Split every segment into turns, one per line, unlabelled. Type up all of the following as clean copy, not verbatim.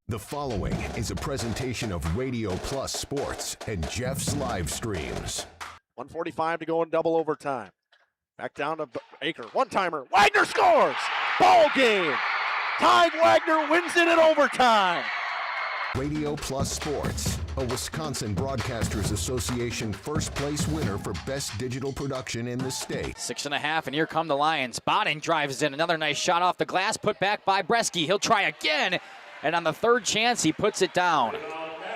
The following is a presentation of Radio Plus Sports and Jeff's Livestreams.
1:45 to go in double overtime. Back down to Baker. One-timer. Wagner scores! Ball game! Ty Wagner wins it in overtime.
Radio Plus Sports, a Wisconsin Broadcasters Association first place winner for best digital production in the state.
6.5, and here come the Lions. Botting drives in. Another nice shot off the glass, put back by Bresky. He'll try again, and on the third chance, he puts it down.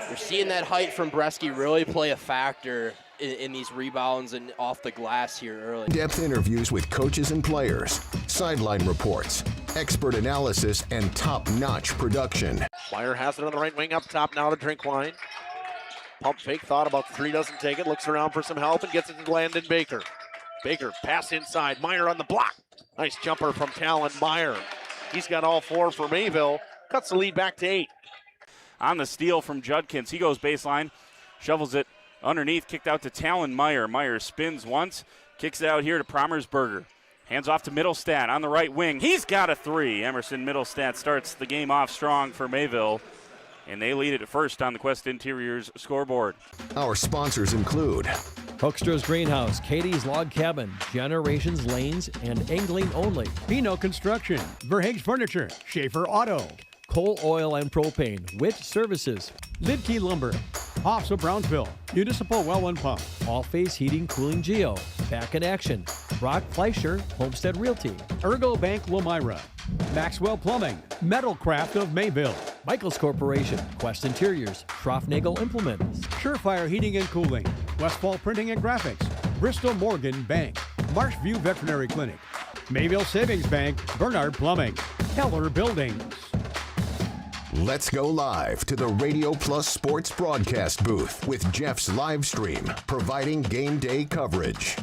You're seeing that height from Bresky really play a factor in these rebounds and off the glass here early.
In-depth interviews with coaches and players, sideline reports, expert analysis, and top-notch production.
Meyer has it on the right wing up top now to Drinkwine. Pump fake, thought about the three, doesn't take it, looks around for some help and gets it to Landon Baker. Baker, pass inside, Meyer on the block. Nice jumper from Talon Meyer. He's got all four for Mayville, cuts the lead back to 8.
On the steal from Judkins, he goes baseline, shovels it underneath, kicked out to Talon Meyer. Meyer spins once, kicks it out here to Promersberger. Hands off to Middlestat on the right wing. He's got a three. Emerson Middlestat starts the game off strong for Mayville, and they lead it at first on the Quest Interiors scoreboard.
Our sponsors include
Hoekstra's Greenhouse, Katie's Log Cabin, Generations Lanes, and Angling Only.
Pino Construction, Verhaeg's Furniture, Schaefer Auto,
Coal Oil and Propane, Witt Services,
Lidkey Lumber, Hoffs of Brownsville, Municipal Well and Pump,
All Face Heating Cooling Geo, Back in Action, Brock Fleischer, Homestead Realty,
Ergo Bank Lomira, Maxwell Plumbing, Metalcraft of Mayville,
Michaels Corporation, Quest Interiors, Schroffnagel Implements,
Surefire Heating and Cooling, Westfall Printing and Graphics, Bristol Morgan Bank, Marshview Veterinary Clinic, Mayville Savings Bank, Bernard Plumbing, Keller Buildings.
Let's go live to the Radio Plus Sports broadcast booth with Jeff's Livestream, providing game day coverage.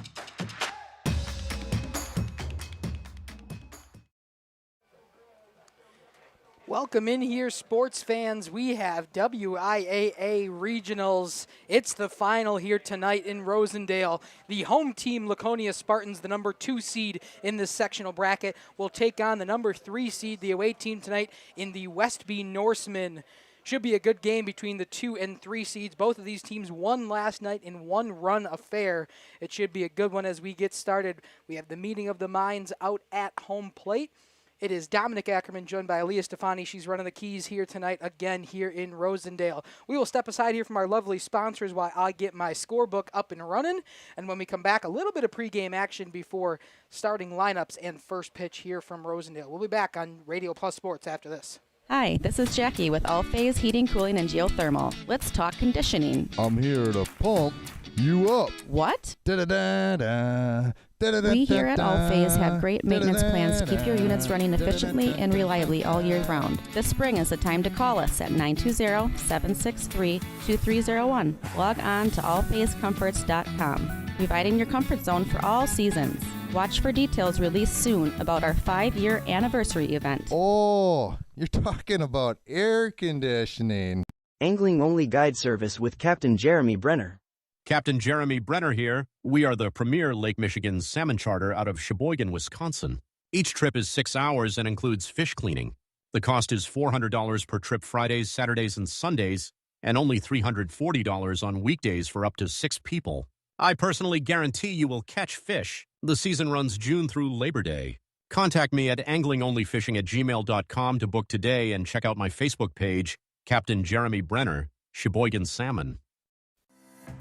Welcome in here, sports fans. We have WIAA Regionals. It's the final here tonight in Rosendale. The home team, Laconia Spartans, the number 2 seed in this sectional bracket, will take on the number 3 seed, the away team tonight, in the Westby Norsemen. Should be a good game between the 2 and 3 seeds. Both of these teams won last night in one-run affair. It should be a good one as we get started. We have the meeting of the minds out at home plate. It is Dominic Ackerman joined by Aaliyah Stefani. She's running the keys here tonight again here in Rosendale. We will step aside here from our lovely sponsors while I get my scorebook up and running. And when we come back, a little bit of pregame action before starting lineups and first pitch here from Rosendale. We'll be back on Radio Plus Sports after this.
Hi, this is Jackie with All Phase Heating, Cooling, and Geothermal. Let's talk conditioning.
I'm here to pump you up.
What?
Da-da-da-da.
We here at All Phase have great maintenance plans to keep your units running efficiently and reliably all year round. This spring is the time to call us at 920-763-2301. Log on to allphasecomforts.com, providing your comfort zone for all seasons. Watch for details released soon about our 5-year anniversary event.
Oh, you're talking about air conditioning.
Angling Only Guide Service with Captain Jeremy Brenner.
Captain Jeremy Brenner here. We are the premier Lake Michigan salmon charter out of Sheboygan, Wisconsin. Each trip is 6 hours and includes fish cleaning. The cost is $400 per trip Fridays, Saturdays, and Sundays, and only $340 on weekdays for up to 6 people. I personally guarantee you will catch fish. The season runs June through Labor Day. Contact me at anglingonlyfishing@gmail.com to book today and check out my Facebook page, Captain Jeremy Brenner, Sheboygan Salmon.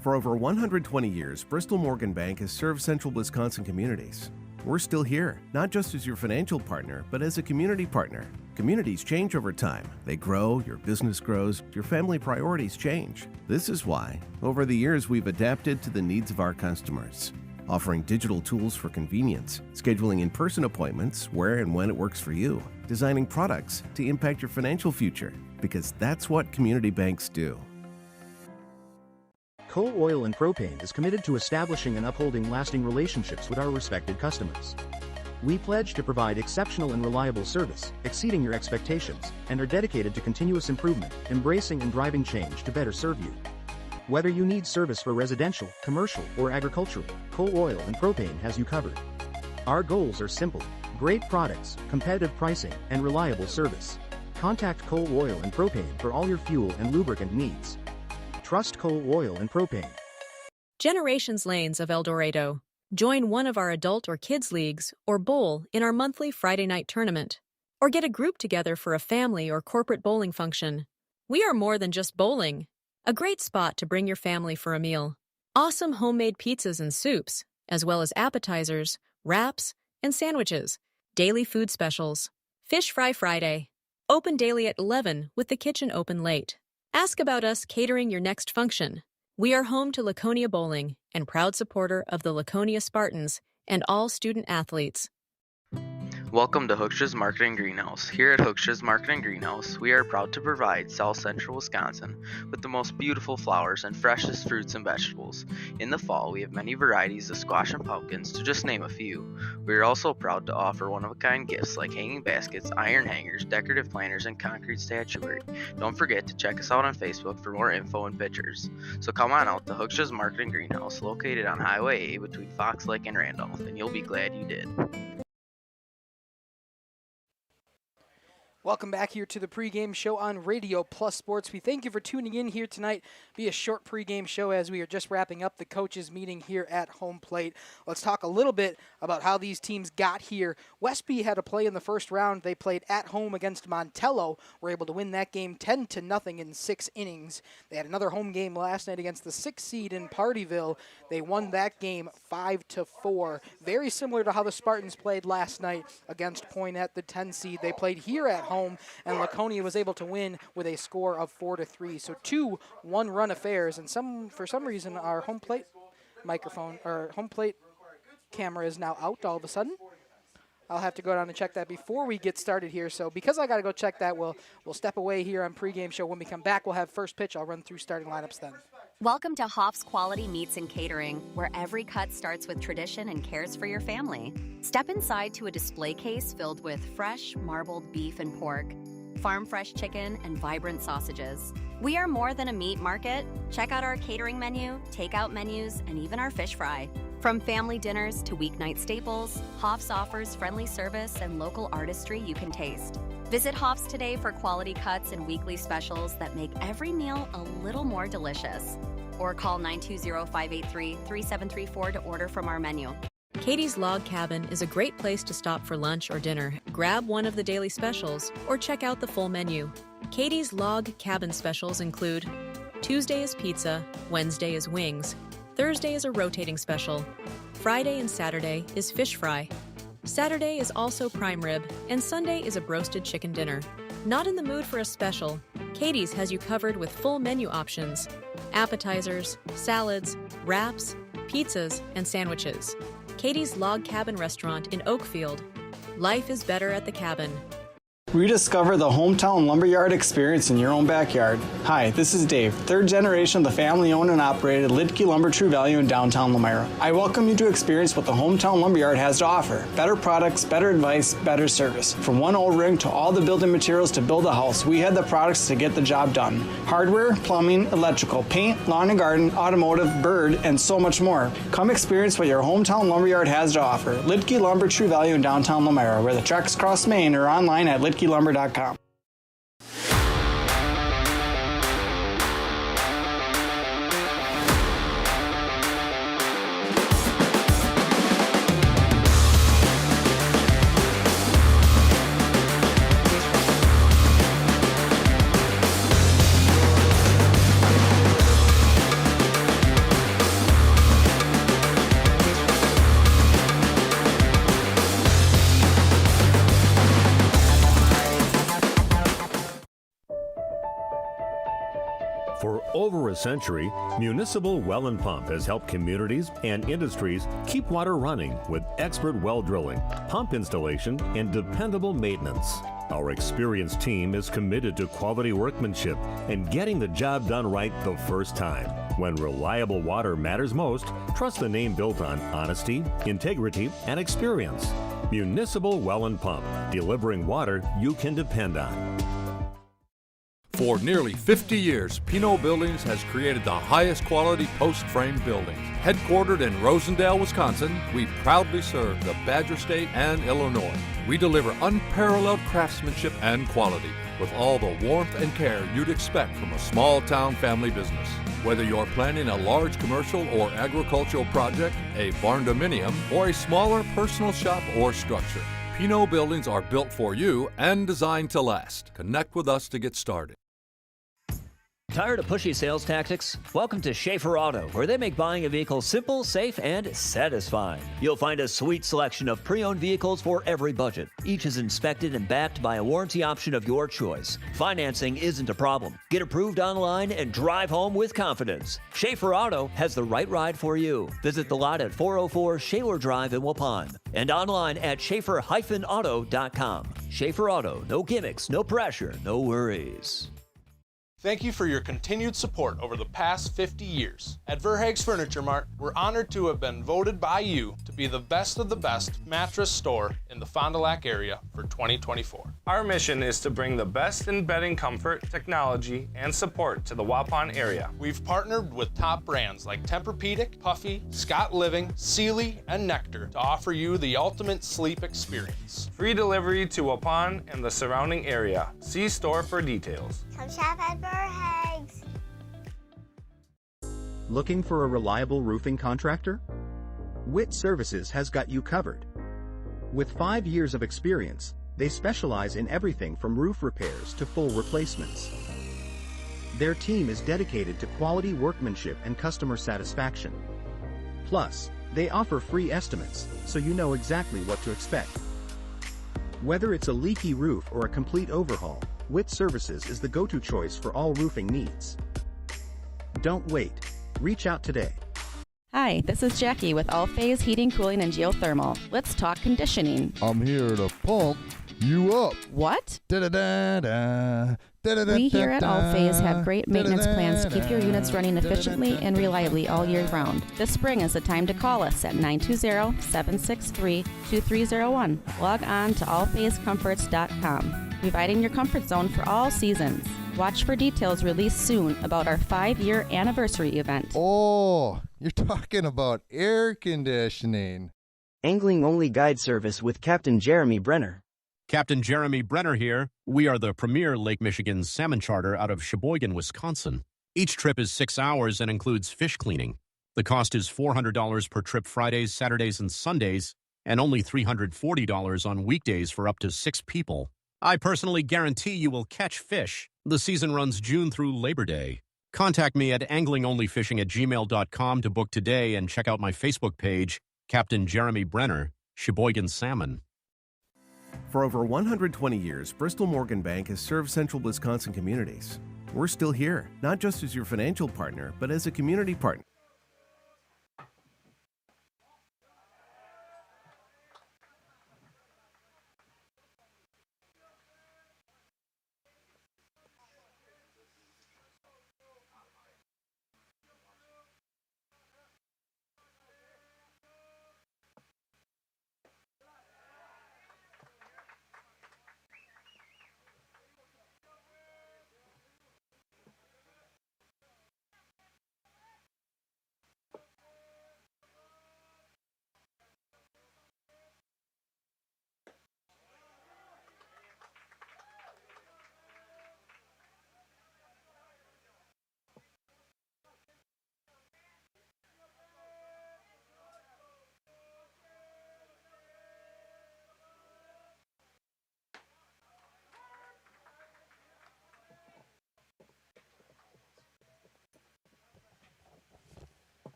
For over 120 years, Bristol Morgan Bank has served central Wisconsin communities. We're still here, not just as your financial partner, but as a community partner. Communities change over time. They grow, your business grows, your family priorities change. This is why, over the years, we've adapted to the needs of our customers, offering digital tools for convenience, scheduling in-person appointments where and when it works for you, designing products to impact your financial future, because that's what community banks do.
Coal Oil and Propane is committed to establishing and upholding lasting relationships with our respected customers. We pledge to provide exceptional and reliable service, exceeding your expectations, and are dedicated to continuous improvement, embracing and driving change to better serve you. Whether you need service for residential, commercial, or agricultural, Coal Oil and Propane has you covered. Our goals are simple: great products, competitive pricing, and reliable service. Contact Coal Oil and Propane for all your fuel and lubricant needs. Trust Coal Oil and Propane.
Generations Lanes of El Dorado. Join one of our adult or kids leagues or bowl in our monthly Friday night tournament. Or get a group together for a family or corporate bowling function. We are more than just bowling. A great spot to bring your family for a meal. Awesome homemade pizzas and soups, as well as appetizers, wraps, and sandwiches. Daily food specials. Fish Fry Friday. Open daily at 11 with the kitchen open late. Ask about us catering your next function. We are home to Laconia Bowling and proud supporter of the Laconia Spartans and all student athletes.
Welcome to Hookstra's Marketing Greenhouse. Here at Hookstra's Marketing Greenhouse, we are proud to provide South Central Wisconsin with the most beautiful flowers and freshest fruits and vegetables. In the fall, we have many varieties of squash and pumpkins, to just name a few. We are also proud to offer one-of-a-kind gifts like hanging baskets, iron hangers, decorative planters, and concrete statuary. Don't forget to check us out on Facebook for more info and pictures. So come on out to Hookstra's Marketing Greenhouse, located on Highway A between Fox Lake and Randolph, and you'll be glad you did.
Welcome back here to the pregame show on Radio Plus Sports. We thank you for tuning in here tonight. Be a short pregame show as we are just wrapping up the coaches meeting here at home plate. Let's talk a little bit about how these teams got here. Westby had a play in the first round. They played at home against Montello. Were able to win that game 10-0 in 6 innings. They had another home game last night against the 6th seed in Partyville. They won that game 5-4. Very similar to how the Spartans played last night against Poinet, the 10 seed. They played here at home, and Laconia was able to win with a score of 4-3. So 2 one-run affairs, and for some reason our home plate microphone or home plate camera is now out all of a sudden. I'll have to go down and check that before we get started here. So because I got to go check that, we'll step away here on pregame show. When we come back, we'll have first pitch. I'll run through starting lineups then.
Welcome to Hoff's Quality Meats and Catering, where every cut starts with tradition and cares for your family. Step inside to a display case filled with fresh, marbled beef and pork, farm-fresh chicken, and vibrant sausages. We are more than a meat market. Check out our catering menu, takeout menus, and even our fish fry. From family dinners to weeknight staples, Hoff's offers friendly service and local artistry you can taste. Visit Hoff's today for quality cuts and weekly specials that make every meal a little more delicious. Or call 920-583-3734 to order from our menu.
Katie's Log Cabin is a great place to stop for lunch or dinner. Grab one of the daily specials or check out the full menu. Katie's Log Cabin specials include Tuesday is pizza, Wednesday is wings, Thursday is a rotating special, Friday and Saturday is fish fry, Saturday is also prime rib, and Sunday is a broasted chicken dinner. Not in the mood for a special? Katie's has you covered with full menu options, appetizers, salads, wraps, pizzas, and sandwiches. Katie's Log Cabin Restaurant in Oakfield. Life is better at the cabin.
Rediscover the hometown lumberyard experience in your own backyard. Hi, this is Dave, third generation of the family-owned and operated Lidke Lumber True Value in downtown Lamira. I welcome you to experience what the hometown lumberyard has to offer. Better products, better advice, better service. From one O-ring to all the building materials to build a house, we have the products to get the job done. Hardware, plumbing, electrical, paint, lawn and garden, automotive, bird, and so much more. Come experience what your hometown lumberyard has to offer. Lidke Lumber True Value in downtown Lamira, where the tracks cross Main, or online at lidkelumber.com.
For over a century, Municipal Well and Pump has helped communities and industries keep water running with expert well drilling, pump installation, and dependable maintenance. Our experienced team is committed to quality workmanship and getting the job done right the first time. When reliable water matters most, trust the name built on honesty, integrity, and experience. Municipal Well and Pump, delivering water you can depend on.
For nearly 50 years, Pinot Buildings has created the highest quality post-frame buildings. Headquartered in Rosendale, Wisconsin, we proudly serve the Badger State and Illinois. We deliver unparalleled craftsmanship and quality with all the warmth and care you'd expect from a small-town family business. Whether you're planning a large commercial or agricultural project, a barn-dominium, or a smaller personal shop or structure, Pinot Buildings are built for you and designed to last. Connect with us to get started.
Tired of pushy sales tactics? Welcome to Schaefer Auto, where they make buying a vehicle simple, safe, and satisfying. You'll find a sweet selection of pre-owned vehicles for every budget. Each is inspected and backed by a warranty option of your choice. Financing isn't a problem. Get approved online and drive home with confidence. Schaefer Auto has the right ride for you. Visit the lot at 404 Shaler Drive in Waupun and online at schaefer-auto.com. Schaefer Auto, no gimmicks, no pressure, no worries.
Thank you for your continued support over the past 50 years. At Verhaeg's Furniture Mart, we're honored to have been voted by you to be the best of the best mattress store in the Fond du Lac area for 2024.
Our mission is to bring the best in bedding comfort, technology, and support to the Waupun area.
We've partnered with top brands like Tempur-Pedic, Puffy, Scott Living, Sealy, and Nectar to offer you the ultimate sleep experience.
Free delivery to Waupun and the surrounding area. See store for details.
Come shop at Verhaeg's.
Looking for a reliable roofing contractor? Witt Services has got you covered. With 5 years of experience, they specialize in everything from roof repairs to full replacements. Their team is dedicated to quality workmanship and customer satisfaction. Plus, they offer free estimates, so you know exactly what to expect. Whether it's a leaky roof or a complete overhaul, Witt Services is the go-to choice for all roofing needs. Don't wait. Reach out today.
Hi, this is Jackie with All Phase Heating, Cooling, and Geothermal. Let's talk conditioning.
I'm here to pump you up.
What?
Da-da-da-da.
We here at All Phase have great maintenance plans to keep your units running efficiently and reliably all year round. This spring is the time to call us at 920-763-2301. Log on to allphasecomforts.com, providing your comfort zone for all seasons. Watch for details released soon about our 5-year anniversary event.
Oh, you're talking about air conditioning.
Angling-only guide service with Captain Jeremy Brenner.
Captain Jeremy Brenner here. We are the premier Lake Michigan salmon charter out of Sheboygan, Wisconsin. Each trip is 6 hours and includes fish cleaning. The cost is $400 per trip Fridays, Saturdays, and Sundays, and only $340 on weekdays for up to 6 people. I personally guarantee you will catch fish. The season runs June through Labor Day. Contact me at anglingonlyfishing@gmail.com to book today and check out my Facebook page, Captain Jeremy Brenner, Sheboygan Salmon.
For over 120 years, Bristol Morgan Bank has served central Wisconsin communities. We're still here, not just as your financial partner, but as a community partner.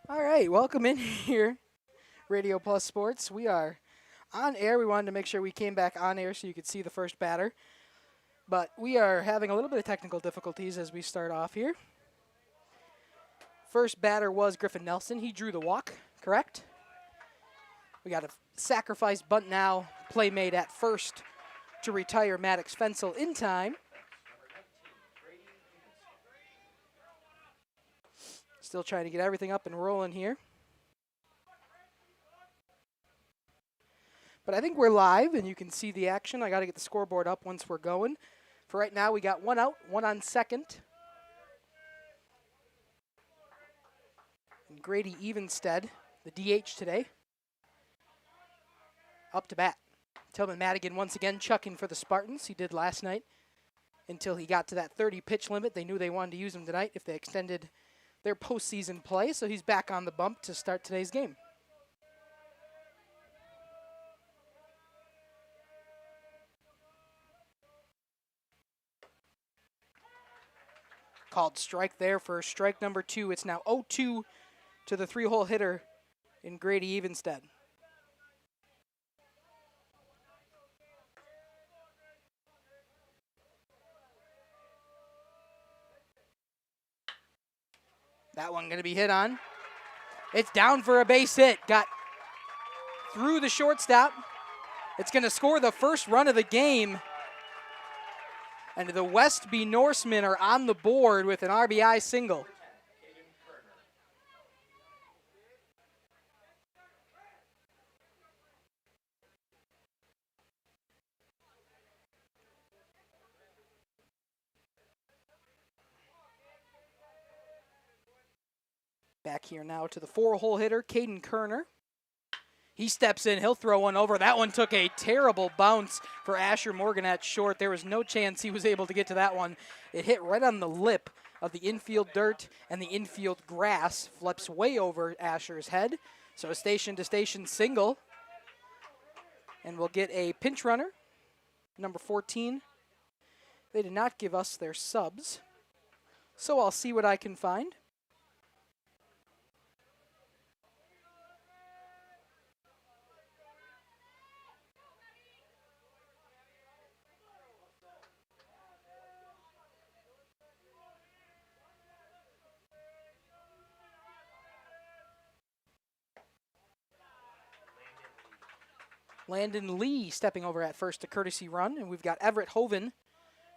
All right, welcome in here, Radio Plus Sports. We are on air. We wanted to make sure we came back on air so you could see the first batter. But we are having a little bit of technical difficulties as we start off here. First batter was Griffin Nelson. He drew the walk, correct? We got a sacrifice bunt now. Play made at first to retire Maddox Fensel in time. Still trying to get everything up and rolling here. But I think we're live, and you can see the action. I got to get the scoreboard up once we're going. For right now, we got one out, one on second. And Grady Evenstead, the DH today, up to bat. Tillman Madigan once again chucking for the Spartans. He did last night until he got to that 30 pitch limit. They knew they wanted to use him tonight if they extended their postseason play, so he's back on the bump to start today's game. Called strike there for strike number 2. It's now 0-2 to the 3-hole hitter in Grady Evenstead. That one going to be hit on. It's down for a base hit. Got through the shortstop. It's going to score the first run of the game. And the Westby Norsemen are on the board with an RBI single. Back here now to the 4-hole hitter, Caden Kerner. He steps in, he'll throw one over. That one took a terrible bounce for Asher Morgan at short. There was no chance he was able to get to that one. It hit right on the lip of the infield dirt, and the infield grass flips way over Asher's head. So a station-to-station single. And we'll get a pinch runner, number 14. They did not give us their subs, so I'll see what I can find. Landon Lee stepping over at first to courtesy run, and we've got Everett Hoven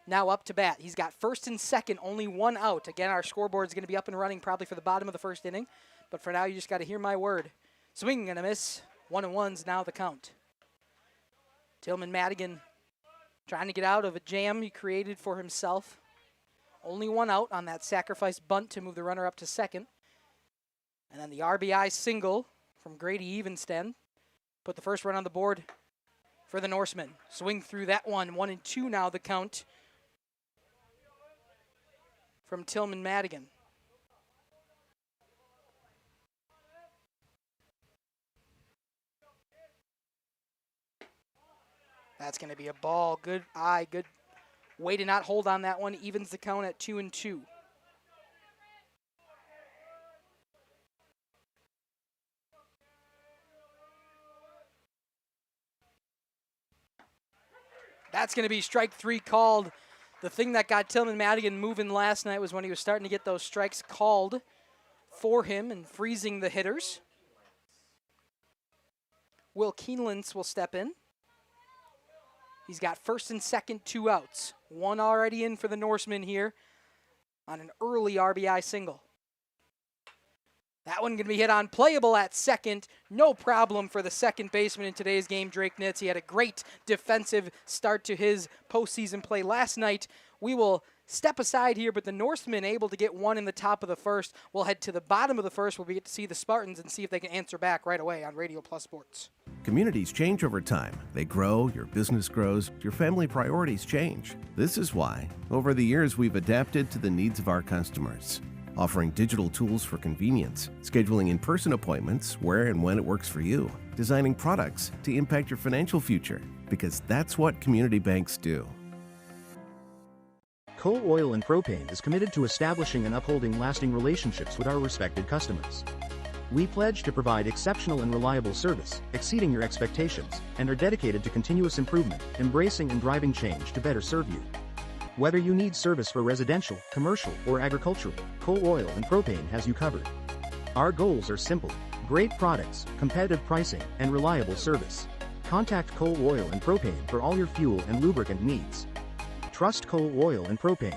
now up to bat. He's got first and second, only one out. Again, our scoreboard is going to be up and running probably for the bottom of the first inning, but for now, you just got to hear my word. Swing and a miss. 1-1's now the count. Tillman Madigan trying to get out of a jam he created for himself. Only one out on that sacrifice bunt to move the runner up to second. And then the RBI single from Grady Evenstead. Put the first run on the board for the Norsemen. Swing through that one. 1-2 now the count from Tillman Madigan. That's going to be a ball. Good eye. Good way to not hold on that one. Evens the count at 2-2. That's going to be strike 3 called. The thing that got Tillman Madigan moving last night was when he was starting to get those strikes called for him and freezing the hitters. Will Keenelands will step in. He's got first and second, 2 outs. One already in for the Norsemen here on an early RBI single. That one going to be hit on, playable at second. No problem for the second baseman in today's game, Drake Nitz. He had a great defensive start to his postseason play last night. We will step aside here, but the Norsemen able to get one in the top of the first. We'll head to the bottom of the first where we get to see the Spartans and see if they can answer back right away on Radio Plus Sports.
Communities change over time. They grow, your business grows, your family priorities change. This is why, over the years, we've adapted to the needs of our customers. Offering digital tools for convenience, scheduling in-person appointments where and when it works for you, designing products to impact your financial future, because that's what community banks do.
Coal Oil and Propane is committed to establishing and upholding lasting relationships with our respected customers. We pledge to provide exceptional and reliable service, exceeding your expectations, and are dedicated to continuous improvement, embracing and driving change to better serve you. Whether you need service for residential, commercial, or agricultural, Coal Oil and Propane has you covered. Our goals are simple: great products, competitive pricing, and reliable service. Contact Coal Oil and Propane for all your fuel and lubricant needs. Trust Coal Oil and Propane.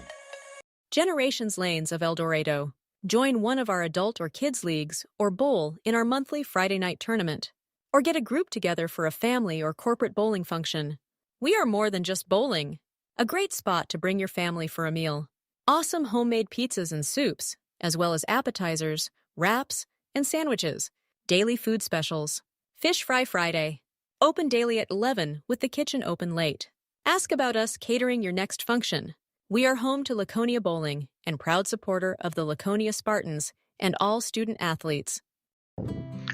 Generations Lanes of El Dorado. Join one of our adult or kids leagues or bowl in our monthly Friday night tournament. Or get a group together for a family or corporate bowling function. We are more than just bowling. A great spot to bring your family for a meal. Awesome homemade pizzas and soups, as well as appetizers, wraps, and sandwiches. Daily food specials. Fish Fry Friday. Open daily at 11 with the kitchen open late. Ask about us catering your next function. We are home to Laconia Bowling and proud supporter of the Laconia Spartans and all student athletes.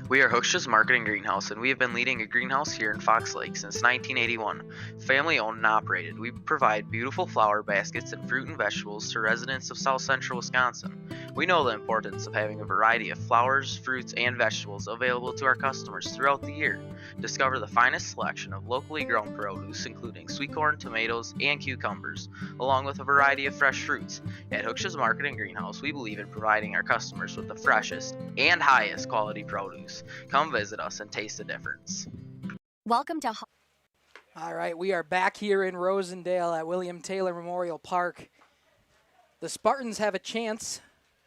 We are Hooksha's Marketing Greenhouse, and we have been leading a greenhouse here in Fox Lake since 1981. Family owned and operated, we provide beautiful flower baskets and fruit and vegetables to residents of South Central Wisconsin. We know the importance of having a variety of flowers, fruits, and vegetables available to our customers throughout the year. Discover the finest selection of locally grown produce, including sweet corn, tomatoes, and cucumbers, along with a variety of fresh fruits. At Hooksha's Marketing Greenhouse, we believe in providing our customers with the freshest and highest quality produce. Come visit us and taste the difference.
Welcome to...
All right, we are back here in Rosendale at William Taylor Memorial Park. The Spartans have a chance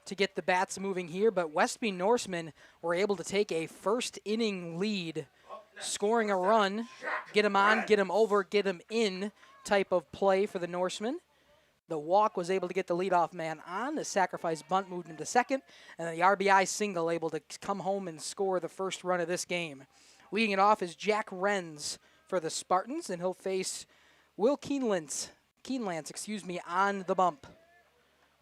to get the bats moving here, but Westby Norsemen were able to take a first inning lead, scoring a run, get them on, get them over, get them in type of play for the Norsemen. The walk was able to get the leadoff man on. The sacrifice bunt moved him to second, and then the RBI single able to come home and score the first run of this game. Leading it off is Jack Renz for the Spartans, and he'll face Will Keenlance, on the bump.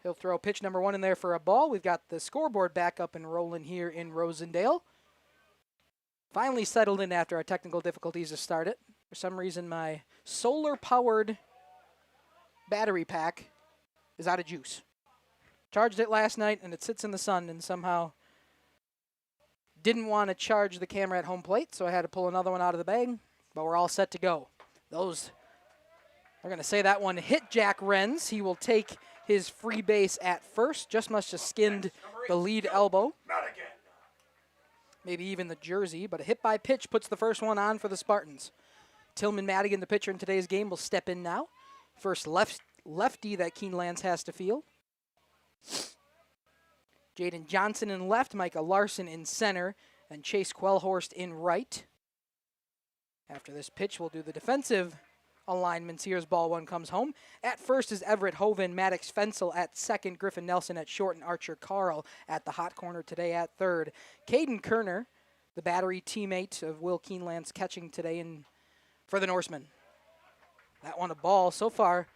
He'll throw pitch number 1 in there for a ball. We've got the scoreboard back up and rolling here in Rosendale. Finally settled in after our technical difficulties to start it. For some reason, my solar-powered battery pack is out of juice. Charged it last night, and it sits in the sun, and somehow didn't want to charge the camera at home plate, so I had to pull another one out of the bag, but we're all set to go. They're going to say that one hit Jack Renz. He will take his free base at first. Just must have skinned the lead elbow. Maybe even the jersey, but a hit by pitch puts the first one on for the Spartans. Tillman Madigan, the pitcher in today's game, will step in now. First lefty that Keenlance has to field. Jaden Johnson in left, Micah Larson in center, and Chase Quellhorst in right. After this pitch, we'll do the defensive alignments here as ball 1 comes home. At first is Everett Hoven, Maddox Fensel at second, Griffin Nelson at short, and Archer Carl at the hot corner today at third. Caden Kerner, the battery teammate of Will Keenlance, catching today for the Norsemen. That one a ball. So far,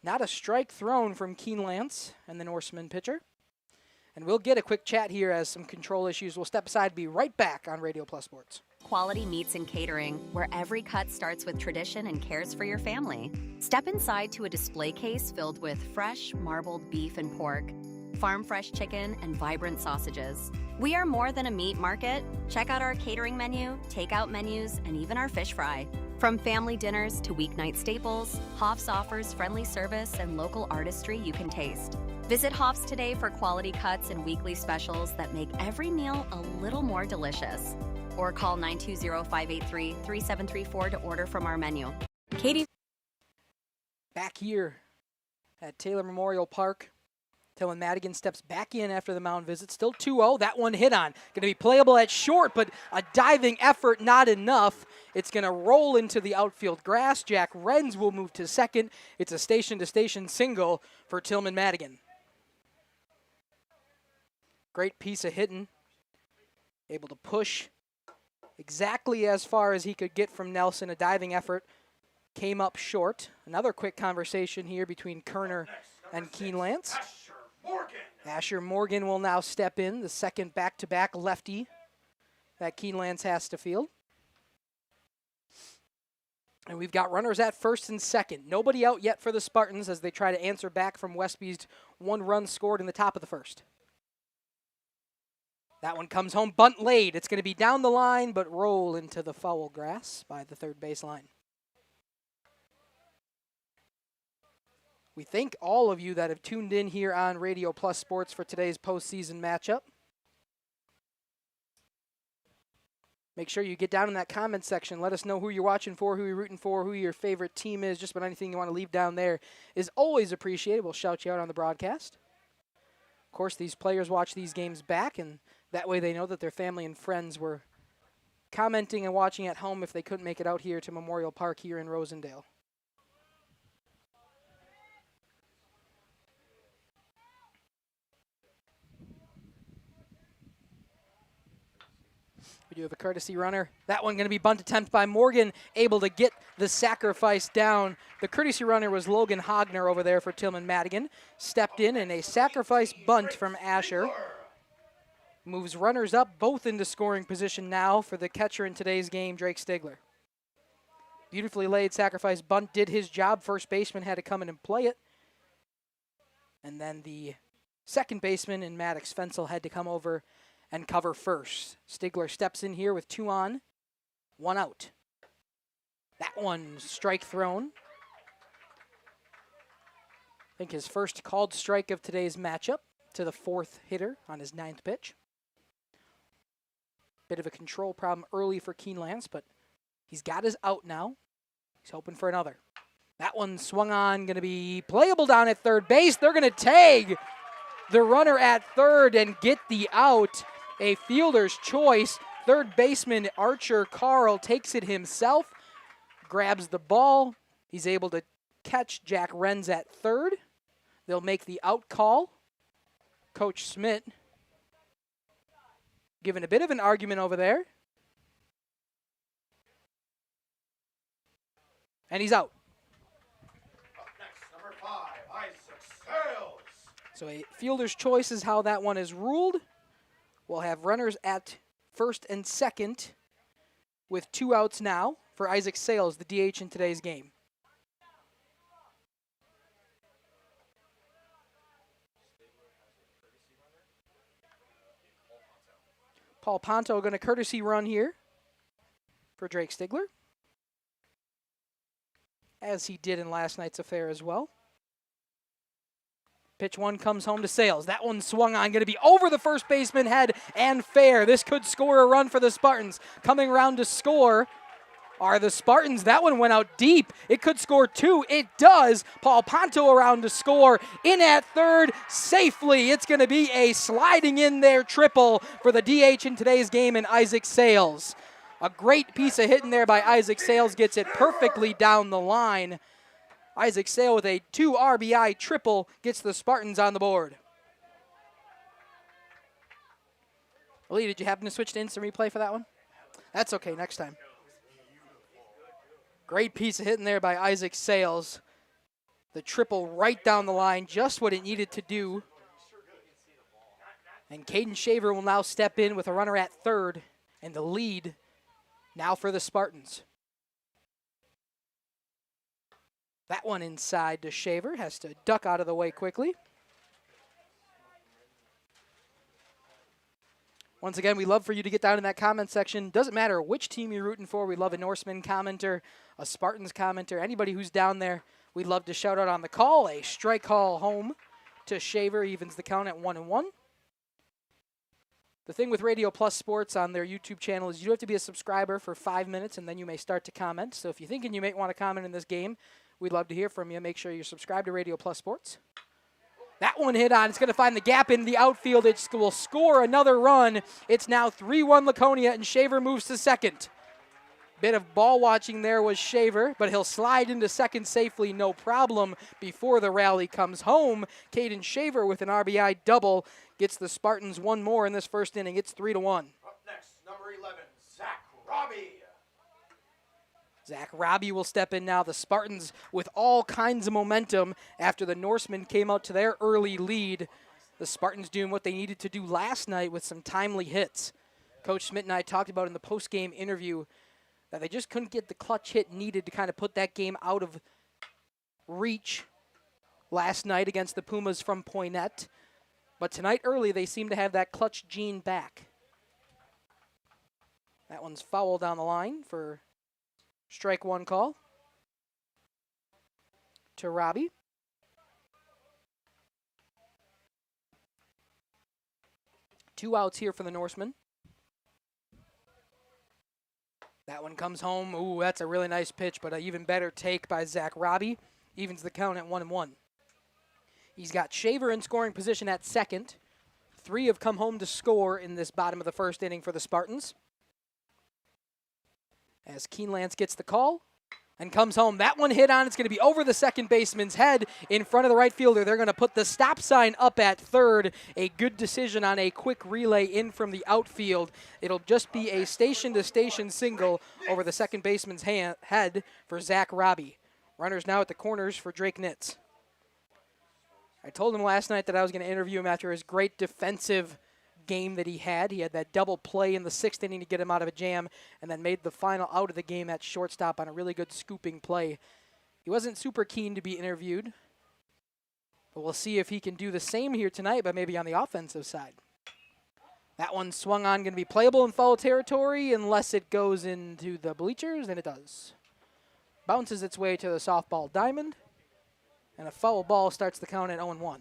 not a strike thrown from Keenlance and the Norseman pitcher. And we'll get a quick chat here as some control issues. We'll step aside, be right back on Radio Plus Sports.
Quality Meats and Catering, where every cut starts with tradition and cares for your family. Step inside to a display case filled with fresh, marbled beef and pork, farm fresh chicken, and vibrant sausages. We are more than a meat market. Check out our catering menu, takeout menus, and even our fish fry. From family dinners to weeknight staples, Hoff's offers friendly service and local artistry you can taste. Visit Hoff's today for quality cuts and weekly specials that make every meal a little more delicious. Or call 920-583-3734 to order from our menu. Katie.
Back here at Taylor Memorial Park. Tillman Madigan steps back in after the mound visit. Still 2-0. That one hit on. Going to be playable at short, but a diving effort not enough. It's going to roll into the outfield grass. Jack Renz will move to second. It's a station-to-station single for Tillman Madigan. Great piece of hitting. Able to push exactly as far as he could get from Nelson. A diving effort came up short. Another quick conversation here between Kerner and Keenlance. Asher Morgan will now step in, the second back-to-back lefty that Keenlance has to field. And we've got runners at first and second. Nobody out yet for the Spartans as they try to answer back from Westby's 1 run scored in the top of the first. That one comes home, bunt laid. It's going to be down the line, but roll into the foul grass by the third baseline. We thank all of you that have tuned in here on Radio Plus Sports for today's postseason matchup. Make sure you get down in that comment section. Let us know who you're watching for, who you're rooting for, who your favorite team is. Just about anything you want to leave down there is always appreciated. We'll shout you out on the broadcast. Of course, these players watch these games back, and that way they know that their family and friends were commenting and watching at home if they couldn't make it out here to Memorial Park here in Rosendale. We do have a courtesy runner. That one going to be bunt attempt by Morgan, able to get the sacrifice down. The courtesy runner was Logan Hogner over there for Tillman Madigan. Stepped in a sacrifice bunt from Asher. Moves runners up both into scoring position now for the catcher in today's game, Drake Stigler. Beautifully laid sacrifice bunt did his job. First baseman had to come in and play it. And then the second baseman in Maddox Fensel had to come over and cover first. Stigler steps in here with 2 on, 1 out. That one strike thrown. I think his first called strike of today's matchup to the 4th hitter on his 9th pitch. Bit of a control problem early for Keenelands, but he's got his out now. He's hoping for another. That one swung on, going to be playable down at third base. They're going to tag the runner at third and get the out. A fielder's choice. Third baseman Archer Carl takes it himself, grabs the ball. He's able to catch Jack Renz at third. They'll make the out call. Coach Smith giving a bit of an argument over there. And he's out.
Up next, number 5, Isaac Sales.
So a fielder's choice is how that one is ruled. We'll have runners at first and second with 2 outs now for Isaac Sales, the DH in today's game. Paul Ponto going to courtesy run here for Drake Stigler, as he did in last night's affair as well. Pitch 1 comes home to Sales. That one swung on, going to be over the first baseman head and fair. This could score a run for the Spartans. Coming around to score are the Spartans. That one went out deep. It could score 2. It does. Paul Ponto around to score. In at third safely. It's going to be a sliding in there triple for the DH in today's game in Isaac Sales. A great piece of hitting there by Isaac Sales. Gets it perfectly down the line. Isaac Sale with a 2 RBI triple gets the Spartans on the board. Lee, did you happen to switch to instant replay for that one? That's okay, next time. Great piece of hitting there by Isaac Sales. The triple right down the line, just what it needed to do. And Caden Shaver will now step in with a runner at third, and the lead now for the Spartans. That one inside to Shaver, has to duck out of the way quickly. Once again, we love for you to get down in that comment section. Doesn't matter which team you're rooting for. We love a Norseman commenter, a Spartans commenter, anybody who's down there. We'd love to shout out on the call. A strike call home to Shaver evens the count at 1-1. The thing with Radio Plus Sports on their YouTube channel is you do have to be a subscriber for 5 minutes, and then you may start to comment. So if you're thinking you may want to comment in this game, we'd love to hear from you. Make sure you're subscribed to Radio Plus Sports. That one hit on. It's going to find the gap in the outfield. It will score another run. It's now 3-1 Laconia, and Shaver moves to second. Bit of ball watching there was Shaver, but he'll slide into second safely, no problem, before the rally comes home. Caden Shaver with an RBI double gets the Spartans one more in this first inning. It's 3-1.
Up next, number 11, Zach Robbie.
Zach Robbie will step in now. The Spartans with all kinds of momentum after the Norsemen came out to their early lead. The Spartans doing what they needed to do last night with some timely hits. Coach Smith and I talked about in the post-game interview that they just couldn't get the clutch hit needed to kind of put that game out of reach last night against the Pumas from Poynette. But tonight early, they seem to have that clutch gene back. That one's foul down the line for strike 1 call to Robbie. Two outs here for the Norsemen. That one comes home. Ooh, that's a really nice pitch, but an even better take by Zach Robbie. Evens the count at 1-1. He's got Shaver in scoring position at second. 3 have come home to score in this bottom of the first inning for the Spartans. As Keenelands gets the call and comes home. That one hit on. It's going to be over the second baseman's head in front of the right fielder. They're going to put the stop sign up at third. A good decision on a quick relay in from the outfield. It'll just be a station-to-station single over the second baseman's head for Zach Robbie. Runners now at the corners for Drake Nitz. I told him last night that I was going to interview him after his great defensive game that he had. He had that double play in the 6th inning to get him out of a jam, and then made the final out of the game at shortstop on a really good scooping play. He wasn't super keen to be interviewed, but we'll see if he can do the same here tonight, but maybe on the offensive side. That one swung on, going to be playable in foul territory unless it goes into the bleachers, and it does. Bounces its way to the softball diamond, and a foul ball starts the count at 0-1.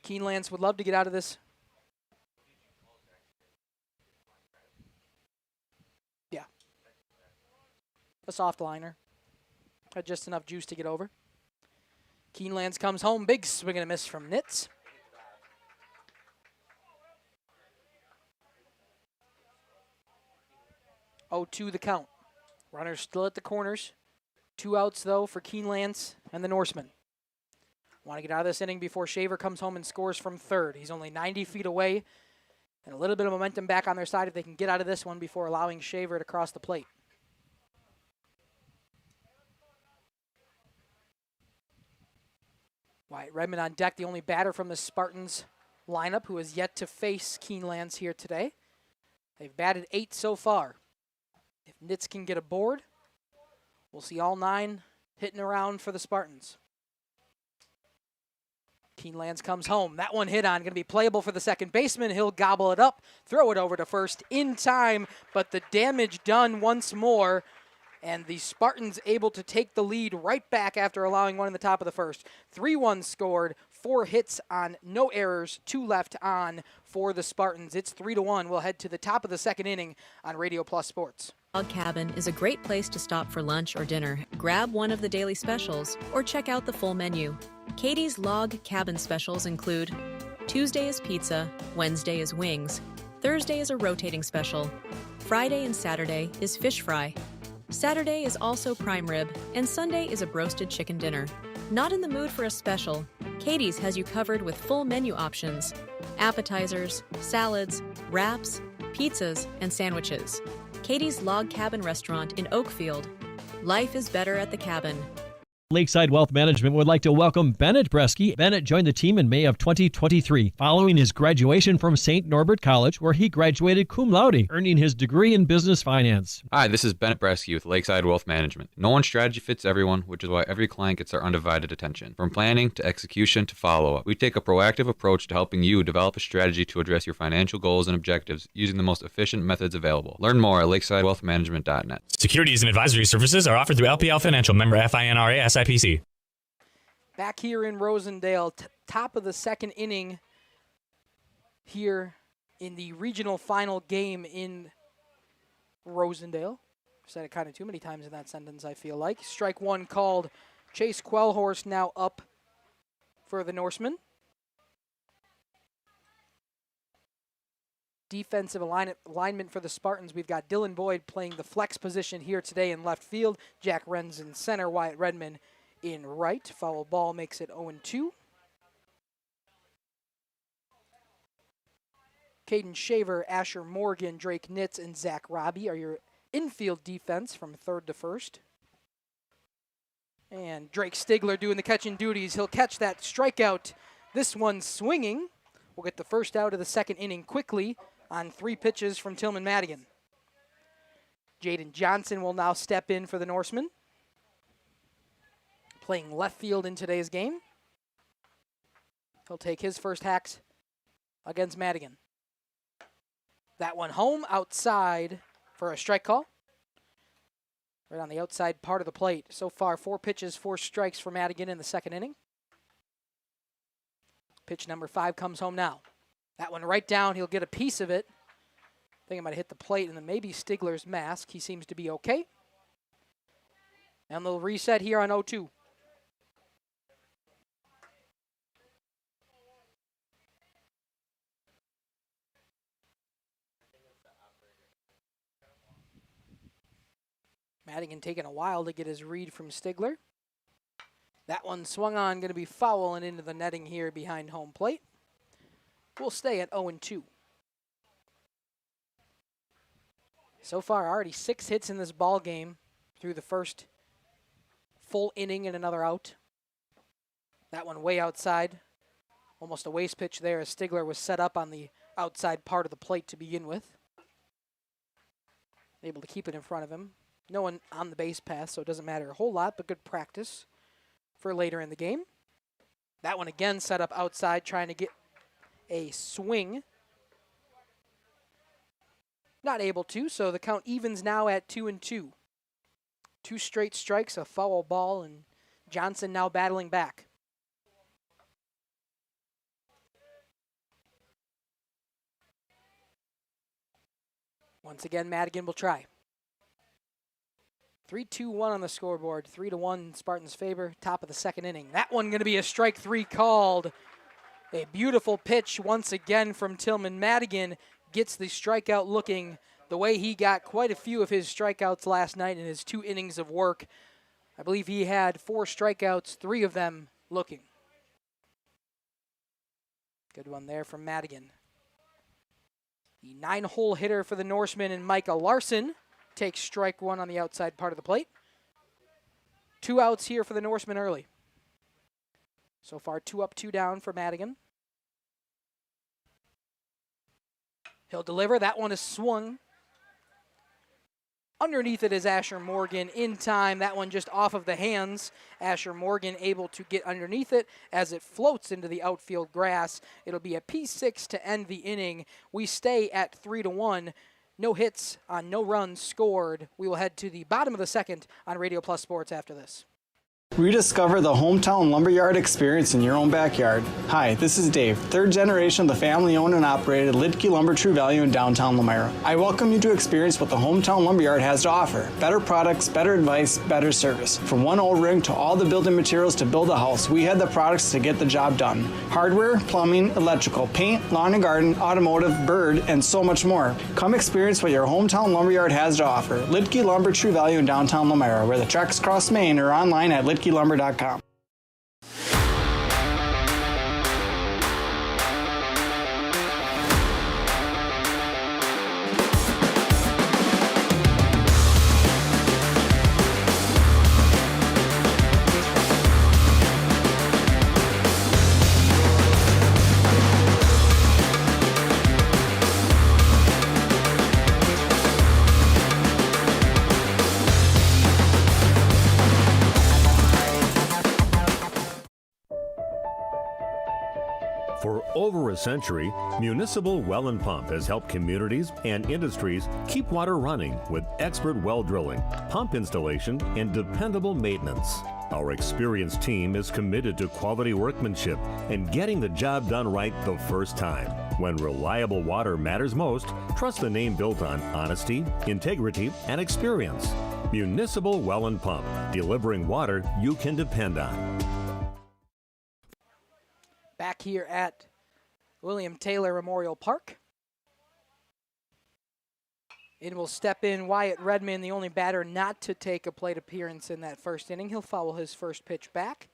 Keenelands would love to get out of this. Yeah. A soft liner. Had just enough juice to get over. Keenelands comes home. Big swing and a miss from Nitz. Oh, 2 the count. Runners still at the corners. 2 outs, though, for Keenelands and the Norsemen. Want to get out of this inning before Shaver comes home and scores from third. He's only 90 feet away, and a little bit of momentum back on their side if they can get out of this one before allowing Shaver to cross the plate. Wyatt Redmond on deck, the only batter from the Spartans lineup who has yet to face Keenelands here today. They've batted 8 so far. If Nitz can get aboard, we'll see all 9 hitting around for the Spartans. Keenelands comes home. That one hit on, going to be playable for the second baseman. He'll gobble it up, throw it over to first in time, but the damage done once more, and the Spartans able to take the lead right back after allowing one in the top of the first. 3-1 scored, 4 hits on, no errors, 2 left on for the Spartans. It's 3-1. We'll head to the top of the second inning on Radio Plus Sports.
Log Cabin is a great place to stop for lunch or dinner. Grab one of the daily specials or check out the full menu. Katie's Log Cabin specials include Tuesday is pizza, Wednesday is wings, Thursday is a rotating special, Friday and Saturday is fish fry, Saturday is also prime rib, and Sunday is a broasted chicken dinner. Not in the mood for a special? Katie's has you covered with full menu options, appetizers, salads, wraps, pizzas, and sandwiches. Katie's Log Cabin Restaurant in Oakfield. Life is better at the cabin.
Lakeside Wealth Management would like to welcome Bennett Bresky. Bennett joined the team in May of 2023, following his graduation from St. Norbert College, where he graduated cum laude, earning his degree in business finance.
Hi, this is Bennett Bresky with Lakeside Wealth Management. No one strategy fits everyone, which is why every client gets our undivided attention. From planning to execution to follow-up, we take a proactive approach to helping you develop a strategy to address your financial goals and objectives using the most efficient methods available. Learn more at lakesidewealthmanagement.net.
Securities and advisory services are offered through LPL Financial, member FINRA SIPC.
Back here in Rosendale, top of the second inning here in the regional final game in Rosendale. Said it kind of too many times in that sentence, I feel like. Strike one called. Chase Quellhorst now up for the Norsemen. Defensive alignment for the Spartans. We've got Dylan Boyd playing the flex position here today in left field. Jack Renz in center. Wyatt Redmond in right. Foul ball makes it 0-2. Caden Shaver, Asher Morgan, Drake Nitz, and Zach Robbie are your infield defense from third to first. And Drake Stigler doing the catching duties. He'll catch that strikeout. This one swinging. We'll get the first out of the second inning quickly on 3 pitches from Tillman Madigan. Jaden Johnson will now step in for the Norsemen, playing left field in today's game. He'll take his first hacks against Madigan. That one home outside for a strike call. Right on the outside part of the plate. So far, 4 pitches, 4 strikes for Madigan in the second inning. Pitch number 5 comes home now. That one right down. He'll get a piece of it. I think it might have hit the plate and then maybe Stigler's mask. He seems to be okay. And they'll reset here on 0-2. Madigan taking a while to get his read from Stigler. That one swung on, going to be foul and into the netting here behind home plate. We'll stay at 0-2. So far, already 6 hits in this ball game through the first full inning and another out. That one way outside. Almost a waste pitch there as Stigler was set up on the outside part of the plate to begin with. Able to keep it in front of him. No one on the base path, so it doesn't matter a whole lot, but good practice for later in the game. That one again set up outside, trying to get a swing. Not able to, so the count evens now at 2-2. 2 straight strikes, a foul ball, and Johnson now battling back. Once again, Madigan will try. 3-2-1 on the scoreboard. 3-1 Spartans' favor. Top of the second inning. That one going to be a strike 3 called. A beautiful pitch once again from Tillman. Madigan gets the strikeout looking the way he got quite a few of his strikeouts last night in his 2 innings of work. I believe he had 4 strikeouts, 3 of them looking. Good one there from Madigan. The 9-hole hitter for the Norseman and Micah Larson takes strike 1 on the outside part of the plate. 2 outs here for the Norseman early. So far, 2 up, 2 down for Madigan. He'll deliver. That one is swung. Underneath it is Asher Morgan in time. That one just off of the hands. Asher Morgan able to get underneath it as it floats into the outfield grass. It'll be a P6 to end the inning. We stay at 3-1. No hits on no runs scored. We will head to the bottom of the second on Radio Plus Sports after this.
Rediscover the hometown lumberyard experience in your own backyard. Hi, this is Dave, 3rd generation of the family-owned and operated Lidke Lumber True Value in downtown Lamira. I welcome you to experience what the hometown lumberyard has to offer. Better products, better advice, better service. From one O-ring to all the building materials to build a house, we had the products to get the job done. Hardware, plumbing, electrical, paint, lawn and garden, automotive, bird, and so much more. Come experience what your hometown lumberyard has to offer. Lidke Lumber True Value in downtown Lamira, where the tracks cross Main, or online at lidkelumber.com.
For over a century, Municipal Well and Pump has helped communities and industries keep water running with expert well drilling, pump installation, and dependable maintenance. Our experienced team is committed to quality workmanship and getting the job done right the first time. When reliable water matters most, trust the name built on honesty, integrity, and experience. Municipal Well and Pump, delivering water you can depend on.
Back here at William Taylor Memorial Park. It will step in Wyatt Redman, the only batter not to take a plate appearance in that first inning. He'll foul his first pitch back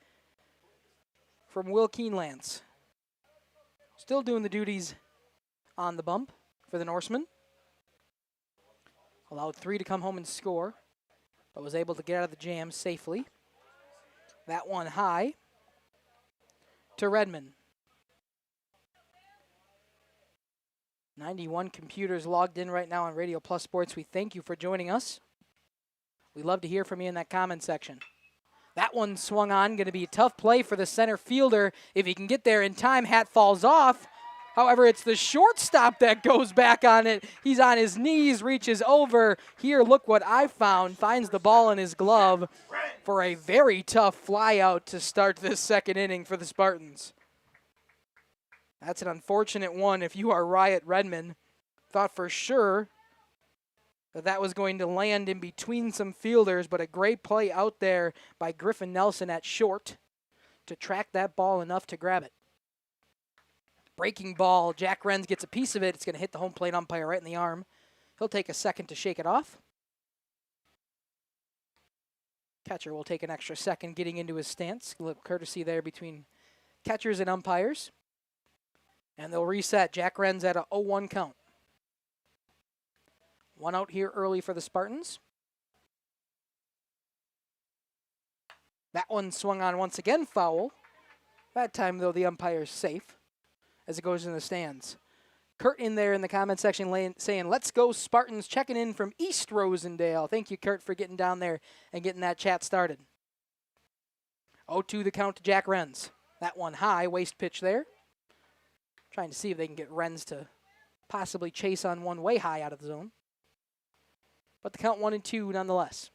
from Will Keenlance. Still doing the duties on the bump for the Norseman. Allowed 3 to come home and score, but was able to get out of the jam safely. That one high to Redman. 91 computers logged in right now on Radio Plus Sports. We thank you for joining us. We love to hear from you in that comment section. That one swung on. Going to be a tough play for the center fielder. If he can get there in time, hat falls off. However, it's the shortstop that goes back on it. He's on his knees, reaches over. Here, look what I found. Finds the ball in his glove for a very tough fly out to start this second inning for the Spartans. That's an unfortunate one if you are Wyatt Redman. Thought for sure that was going to land in between some fielders, but a great play out there by Griffin Nelson at short to track that ball enough to grab it. Breaking ball, Jack Renz gets a piece of it. It's going to hit the home plate umpire right in the arm. He'll take a second to shake it off. Catcher will take an extra second getting into his stance. A little courtesy there between catchers and umpires. And they'll reset. Jack Renz at a 0-1 count. One out here early for the Spartans. That one swung on once again, foul. That time, though, the umpire's safe as it goes in the stands. Kurt in there in the comment section saying, let's go Spartans, checking in from East Rosendale. Thank you, Kurt, for getting down there and getting that chat started. 0-2 the count to Jack Renz. That one high, waste pitch there. Trying to see if they can get Renz to possibly chase on one way high out of the zone. But the count 1-2 nonetheless.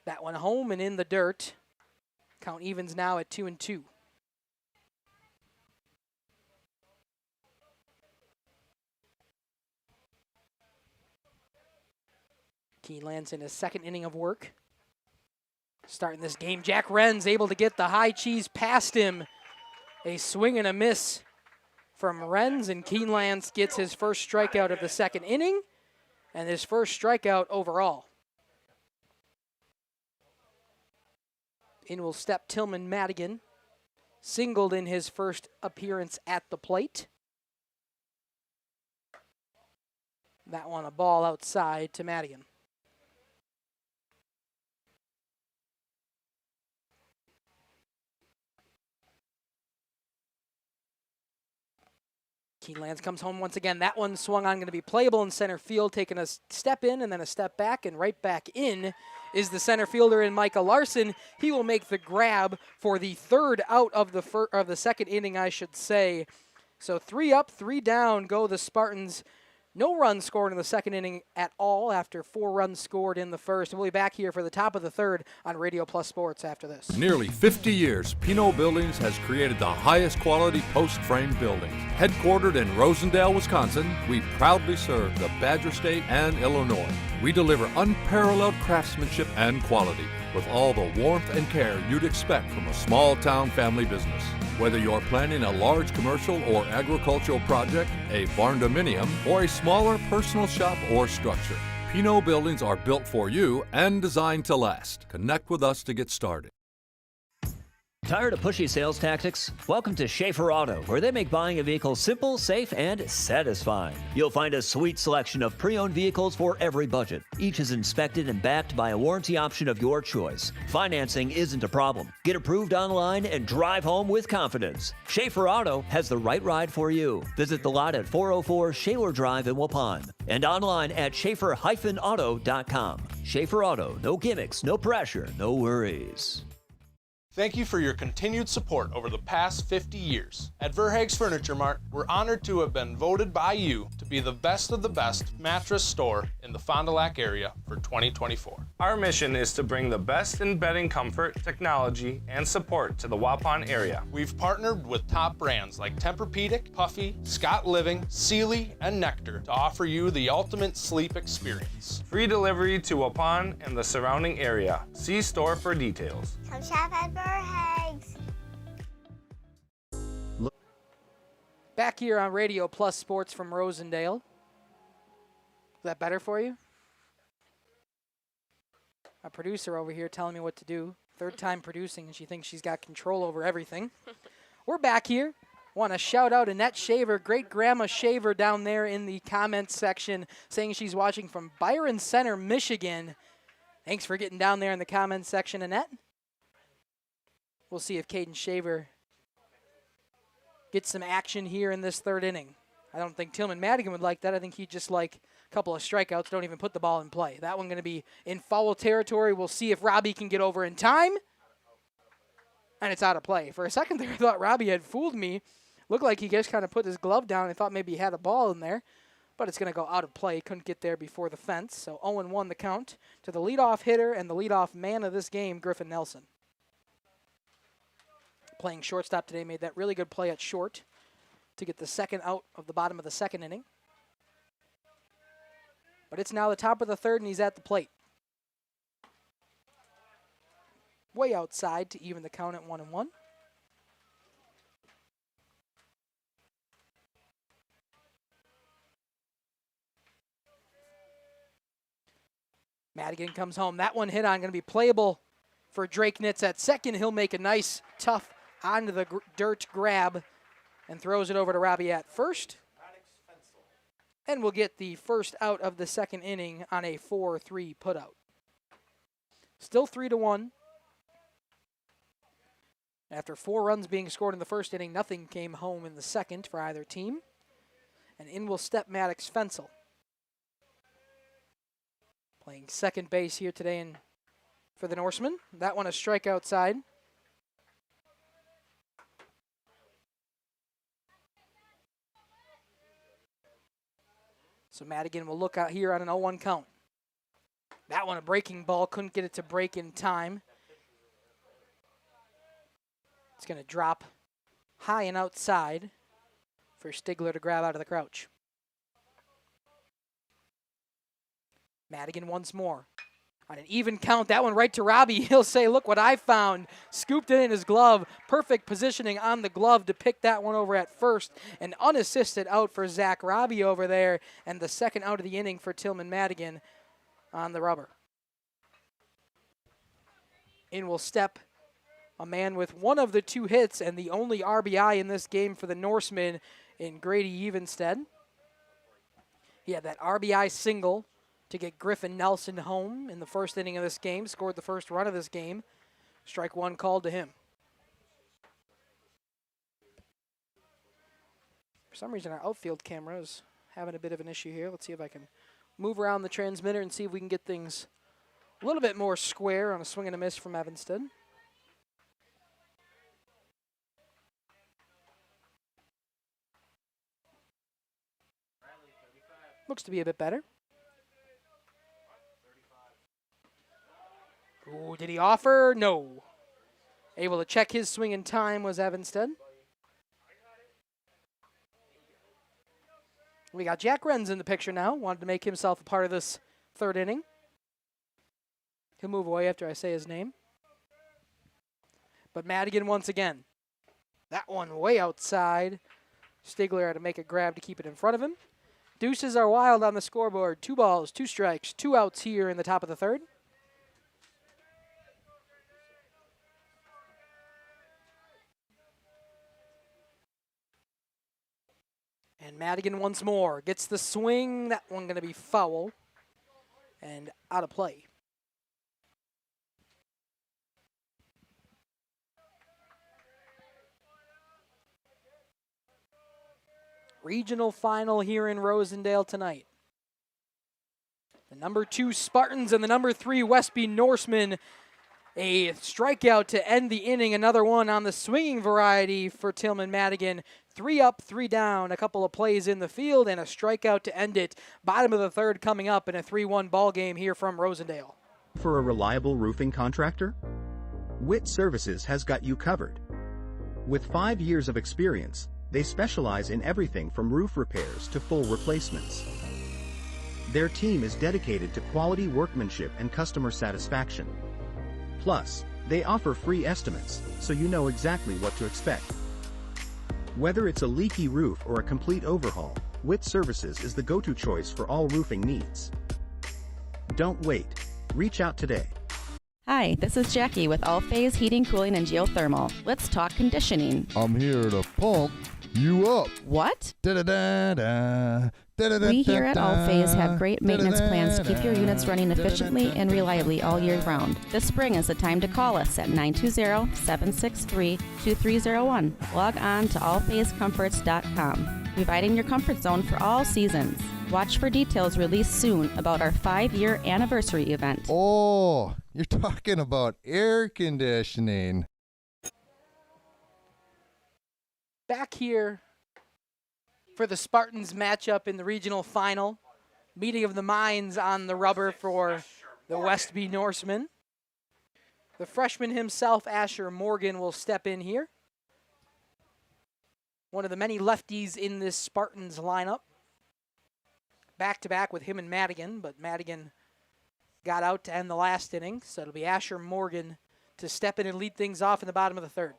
That one home and in the dirt. Count evens now at 2-2. Keeneland's in his second inning of work. Starting this game, Jack Renz able to get the high cheese past him. A swing and a miss from Renz, and Keeneland gets his first strikeout of the second inning and his first strikeout overall. In will step Tillman Madigan, singled in his first appearance at the plate. That one a ball outside to Madigan. Keeneland comes home once again. That one swung on, going to be playable in center field, taking a step in and then a step back, and right back in is the center fielder in Micah Larson. He will make the grab for the third out of the second inning, I should say. So 3 up, 3 down go the Spartans. No runs scored in the second inning at all after 4 runs scored in the first. We'll be back here for the top of the third on Radio Plus Sports after this.
Nearly 50 years, Pinot Buildings has created the highest quality post-frame buildings. Headquartered in Rosendale, Wisconsin, we proudly serve the Badger State and Illinois. We deliver unparalleled craftsmanship and quality with all the warmth and care you'd expect from a small-town family business. Whether you're planning a large commercial or agricultural project, a barn-dominium, or a smaller personal shop or structure, Pinot Buildings are built for you and designed to last. Connect with us to get started.
Tired of pushy sales tactics? Welcome to Schaefer Auto, where they make buying a vehicle simple, safe, and satisfying. You'll find a sweet selection of pre-owned vehicles for every budget. Each is inspected and backed by a warranty option of your choice. Financing isn't a problem. Get approved online and drive home with confidence. Schaefer Auto has the right ride for you. Visit the lot at 404 Shaler Drive in Waupun and online at schaefer-auto.com. Schaefer Auto, no gimmicks, no pressure, no worries.
Thank you for your continued support over the past 50 years. At Verhaeg's Furniture Mart, we're honored to have been voted by you to be the best of the best mattress store in the Fond du Lac area for 2024.
Our mission is to bring the best in bedding comfort, technology, and support to the Waupun area.
We've partnered with top brands like Tempur-Pedic, Puffy, Scott Living, Sealy, and Nectar to offer you the ultimate sleep experience.
Free delivery to Waupun and the surrounding area. See store for details.
Come shop at Verhaeg's.
Back here on Radio Plus Sports from Rosendale. Is that better for you? A producer over here telling me what to do. Third time producing, and she thinks she's got control over everything. We're back here. Want to shout out Annette Shaver, great grandma Shaver down there in the comments section, saying she's watching from Byron Center, Michigan. Thanks for getting down there in the comments section, Annette. We'll see if Caden Shaver gets some action here in this third inning. I don't think Tillman Madigan would like that. I think he'd just like a couple of strikeouts, don't even put the ball in play. That one going to be in foul territory. We'll see if Robbie can get over in time. And it's out of play. For a second there, I thought Robbie had fooled me. Looked like he just kind of put his glove down. I thought maybe he had a ball in there. But it's going to go out of play. Couldn't get there before the fence. So 0-1 the count to the leadoff hitter and the leadoff man of this game, Griffin Nelson. Playing shortstop today, made that really good play at short to get the second out of the bottom of the second inning. But it's now the top of the third, and he's at the plate. Way outside to even the count at 1-1. Madigan comes home. That one hit on, going to be playable for Drake Nitz at second. He'll make a nice, tough, onto the dirt grab and throws it over to Robbie at first. And we'll get the first out of the second inning on a 4-3 putout. Still 3-1. After 4 runs being scored in the first inning, nothing came home in the second for either team. And in will step Maddox Fensel. Playing second base here today for the Norsemen. That one a strike outside. So Madigan will look out here on an 0-1 count. That one a breaking ball, couldn't get it to break in time. It's going to drop high and outside for Stigler to grab out of the crouch. Madigan once more. On an even count, that one right to Robbie. He'll say, look what I found. Scooped it in his glove. Perfect positioning on the glove to pick that one over at first. An unassisted out for Zach Robbie over there. And the second out of the inning for Tillman Madigan on the rubber. In will step a man with one of the 2 hits and the only RBI in this game for the Norsemen in Grady Evenstead. He had that RBI single to get Griffin Nelson home in the first inning of this game, scored the first run of this game. Strike one called to him. For some reason, our outfield camera is having a bit of an issue here. Let's see if I can move around the transmitter and see if we can get things a little bit more square on a swing and a miss from Evanston. Looks to be a bit better. Ooh, did he offer? No. Able to check his swing in time was Evanston. We got Jack Renz in the picture now. Wanted to make himself a part of this third inning. He'll move away after I say his name. But Madigan once again. That one way outside. Stigler had to make a grab to keep it in front of him. Deuces are wild on the scoreboard. 2 balls, 2 strikes, 2 outs here in the top of the third. And Madigan once more gets the swing. That one going to be foul and out of play. Regional final here in Rosendale tonight. The number 2 Spartans and the number 3 Westby Norsemen. A strikeout to end the inning. Another one on the swinging variety for Tillman Madigan. 3 up, 3 down. A couple of plays in the field and a strikeout to end it. Bottom of the third coming up in a 3-1 ball game here from Rosendale.
For a reliable roofing contractor? Witt Services has got you covered. With 5 years of experience, they specialize in everything from roof repairs to full replacements. Their team is dedicated to quality workmanship and customer satisfaction. Plus, they offer free estimates, so you know exactly what to expect. Whether it's a leaky roof or a complete overhaul, Witt Services is the go-to choice for all roofing needs. Don't wait. Reach out today.
Hi, this is Jackie with All Phase Heating, Cooling, and Geothermal. Let's talk conditioning.
I'm here to pump you up.
What?
Da-da-da-da.
We here at All Phase have great maintenance plans to keep your units running efficiently and reliably all year round. This spring is the time to call us at 920-763-2301. Log on to allphasecomforts.com, providing your comfort zone for all seasons. Watch for details released soon about our 5-year anniversary event.
Oh, you're talking about air conditioning.
Back here for the Spartans matchup in the regional final. Meeting of the minds on the rubber for the Westby Norsemen. The freshman himself, Asher Morgan, will step in here. One of the many lefties in this Spartans lineup. Back-to-back with him and Madigan, but Madigan got out to end the last inning, so it'll be Asher Morgan to step in and lead things off in the bottom of the third.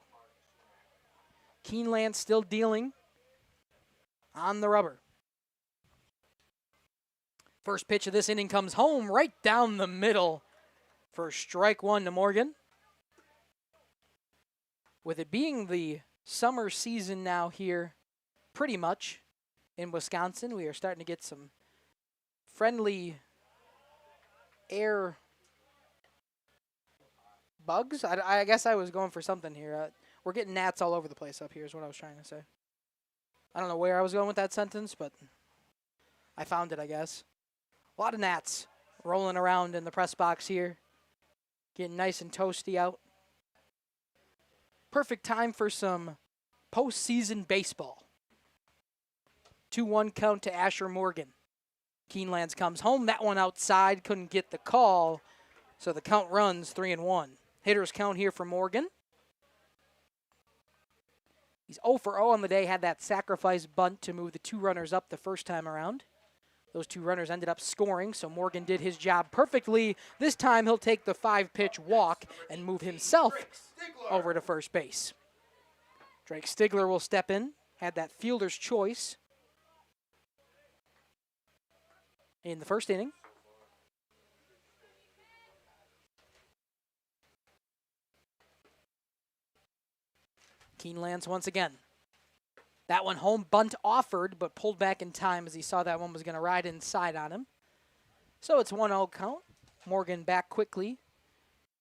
Keeneland still dealing on the rubber. First pitch of this inning comes home right down the middle for strike one to Morgan. With it being the summer season now here, pretty much, in Wisconsin, we are starting to get some friendly air bugs. I guess I was going for something here. We're getting gnats all over the place up here is what I was trying to say. I don't know where I was going with that sentence, but I found it, I guess. A lot of gnats rolling around in the press box here. Getting nice and toasty out. Perfect time for some postseason baseball. 2-1 count to Asher Morgan. Keenelands comes home. That one outside. Couldn't get the call. So the count runs 3-1. Hitters count here for Morgan. He's 0 for 0 on the day. Had that sacrifice bunt to move the 2 runners up the first time around. Those 2 runners ended up scoring, so Morgan did his job perfectly. This time he'll take the 5-pitch walk and move himself over to first base. Drake Stigler will step in. Had that fielder's choice in the first inning. Keenelands once again. That one home, bunt offered, but pulled back in time as he saw that one was going to ride inside on him. So it's 1-0 count. Morgan back quickly.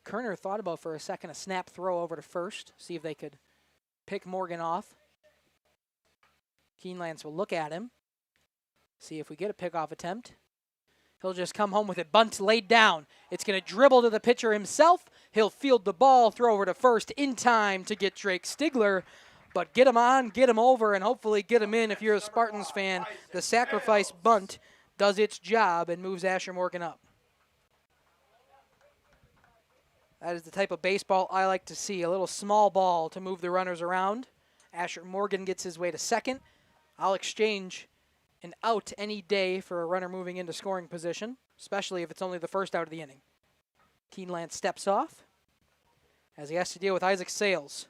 Kerner thought about for a second a snap throw over to first, see if they could pick Morgan off. Keenelands will look at him, see if we get a pickoff attempt. He'll just come home with it. Bunt laid down. It's going to dribble to the pitcher himself. He'll field the ball, throw over to first in time to get Drake Stigler. But get him on, get him over, and hopefully get him in if you're a Spartans fan. The sacrifice bunt does its job and moves Asher Morgan up. That is the type of baseball I like to see. A little small ball to move the runners around. Asher Morgan gets his way to second. I'll exchange an out any day for a runner moving into scoring position, especially if it's only the first out of the inning. Keenelands steps off as he has to deal with Isaac Sales.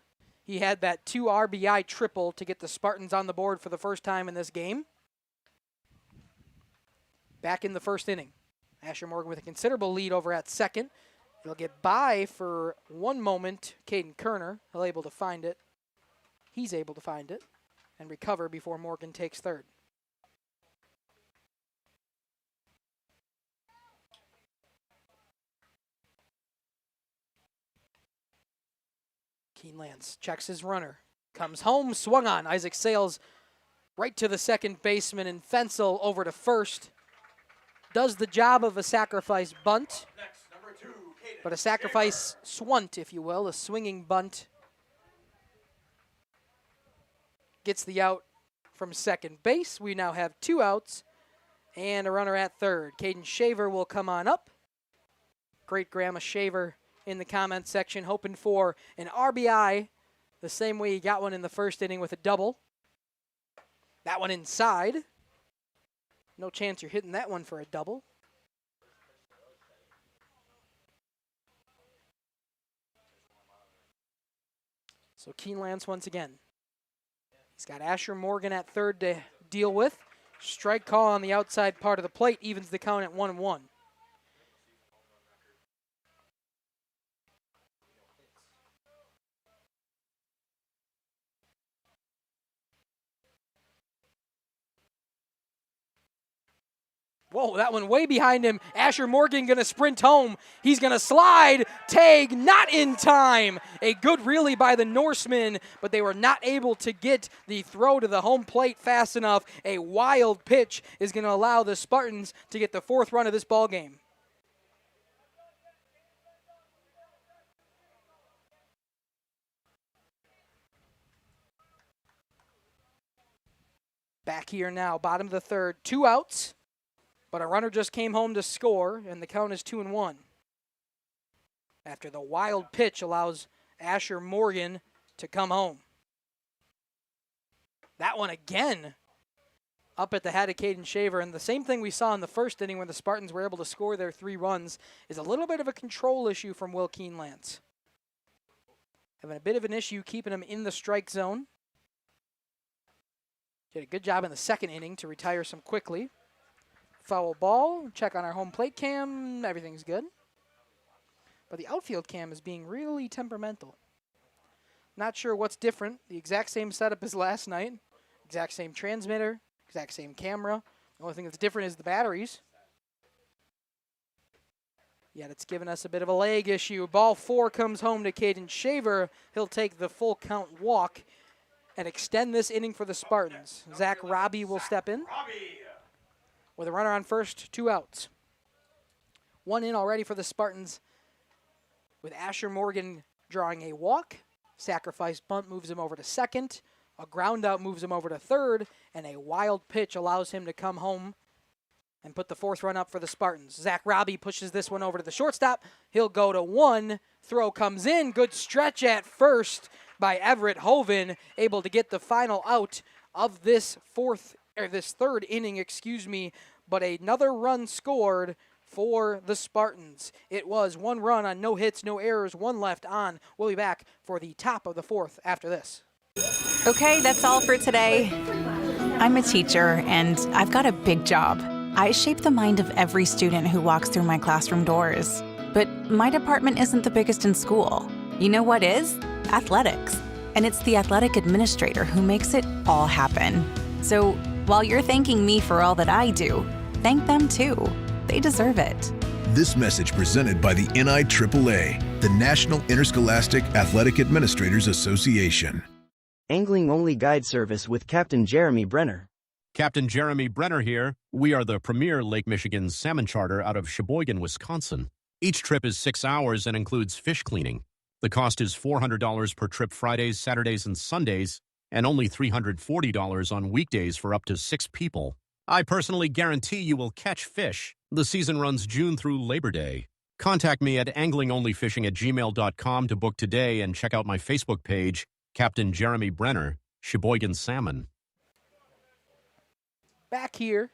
He had that 2 RBI triple to get the Spartans on the board for the first time in this game. Back in the first inning. Asher Morgan with a considerable lead over at second. He'll get by for one moment. Caden Kerner, he'll able to find it. He's able to find it and recover before Morgan takes third. Keenelands checks his runner. Comes home, swung on. Isaac Sales right to the second baseman, and Fensel over to first. Does the job of a sacrifice bunt, but a sacrifice swunt, if you will, a swinging bunt. Gets the out from second base. We now have 2 outs and a runner at third. Caden Shaver will come on up. Great Grandma Shaver in the comment section, hoping for an RBI the same way he got one in the first inning with a double. That one inside. No chance you're hitting that one for a double. So Keenelands once again. He's got Asher Morgan at third to deal with. Strike call on the outside part of the plate evens the count at 1-1. Whoa, that one way behind him. Asher Morgan going to sprint home. He's going to slide. Tag not in time. A good rally by the Norsemen, but they were not able to get the throw to the home plate fast enough. A wild pitch is going to allow the Spartans to get the 4th run of this ball game. Back here now, bottom of the third, 2 outs. But a runner just came home to score, and the count is 2-1. After the wild pitch allows Asher Morgan to come home. That one again up at the head of Caden Shaver. And the same thing we saw in the first inning when the Spartans were able to score their 3 runs is a little bit of a control issue from Will Keenelands. Having a bit of an issue keeping him in the strike zone. Did a good job in the second inning to retire some quickly. Foul ball. Check on our home plate cam. Everything's good. But the outfield cam is being really temperamental. Not sure what's different. The exact same setup as last night. Exact same transmitter. Exact same camera. The only thing that's different is the batteries. Yet it's given us a bit of a leg issue. Ball 4 comes home to Caden Shaver. He'll take the full count walk and extend this inning for the Spartans. Zach Robbie will step in with a runner on first, 2 outs. 1 in already for the Spartans with Asher Morgan drawing a walk. Sacrifice bunt moves him over to second. A ground out moves him over to third. And a wild pitch allows him to come home and put the 4th run up for the Spartans. Zach Robbie pushes this one over to the shortstop. He'll go to 1. Throw comes in. Good stretch at first by Everett Hoven, able to get the final out of this 3rd inning, but another run scored for the Spartans. It was 1 run on no hits, no errors, 1 left on. We'll be back for the top of the 4th after this.
Okay, that's all for today. I'm a teacher, and I've got a big job. I shape the mind of every student who walks through my classroom doors. But my department isn't the biggest in school. You know what is? Athletics. And it's the athletic administrator who makes it all happen. So while you're thanking me for all that I do, thank them too. They deserve it.
This message presented by the NIAAA, the National Interscholastic Athletic Administrators Association.
Angling-only guide service with Captain Jeremy Brenner.
Captain Jeremy Brenner here. We are the premier Lake Michigan salmon charter out of Sheboygan, Wisconsin. Each trip is 6 hours and includes fish cleaning. The cost is $400 per trip Fridays, Saturdays, and Sundays, and only $340 on weekdays for up to 6 people. I personally guarantee you will catch fish. The season runs June through Labor Day. Contact me at anglingonlyfishing@gmail.com to book today and check out my Facebook page, Captain Jeremy Brenner, Sheboygan Salmon.
Back here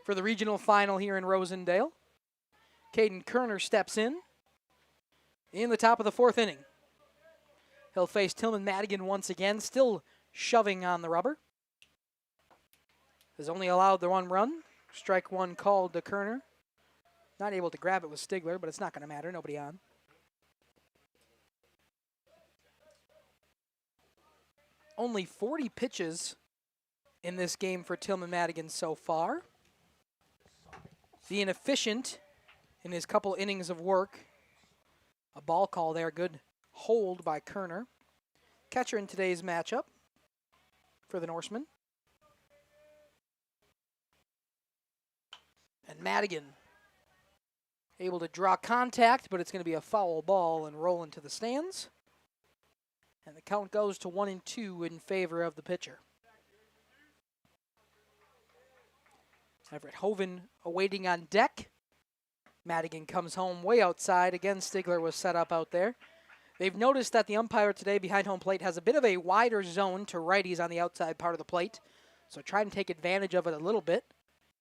for the regional final here in Rosendale. Caden Kerner steps in the top of the 4th inning. He'll face Tillman Madigan once again, still shoving on the rubber. Has only allowed the 1 run. Strike 1 called to Kerner. Not able to grab it with Stigler, but it's not going to matter. Nobody on. Only 40 pitches in this game for Tillman Madigan so far. Being efficient in his couple innings of work. A ball call there, good hold by Kerner. Catcher in today's matchup for the Norsemen. And Madigan able to draw contact, but it's going to be a foul ball and roll into the stands. And the count goes to 1-2 in favor of the pitcher. Everett Hoven awaiting on deck. Madigan comes home way outside. Again, Stigler was set up out there. They've noticed that the umpire today behind home plate has a bit of a wider zone to righties on the outside part of the plate. So try and take advantage of it a little bit.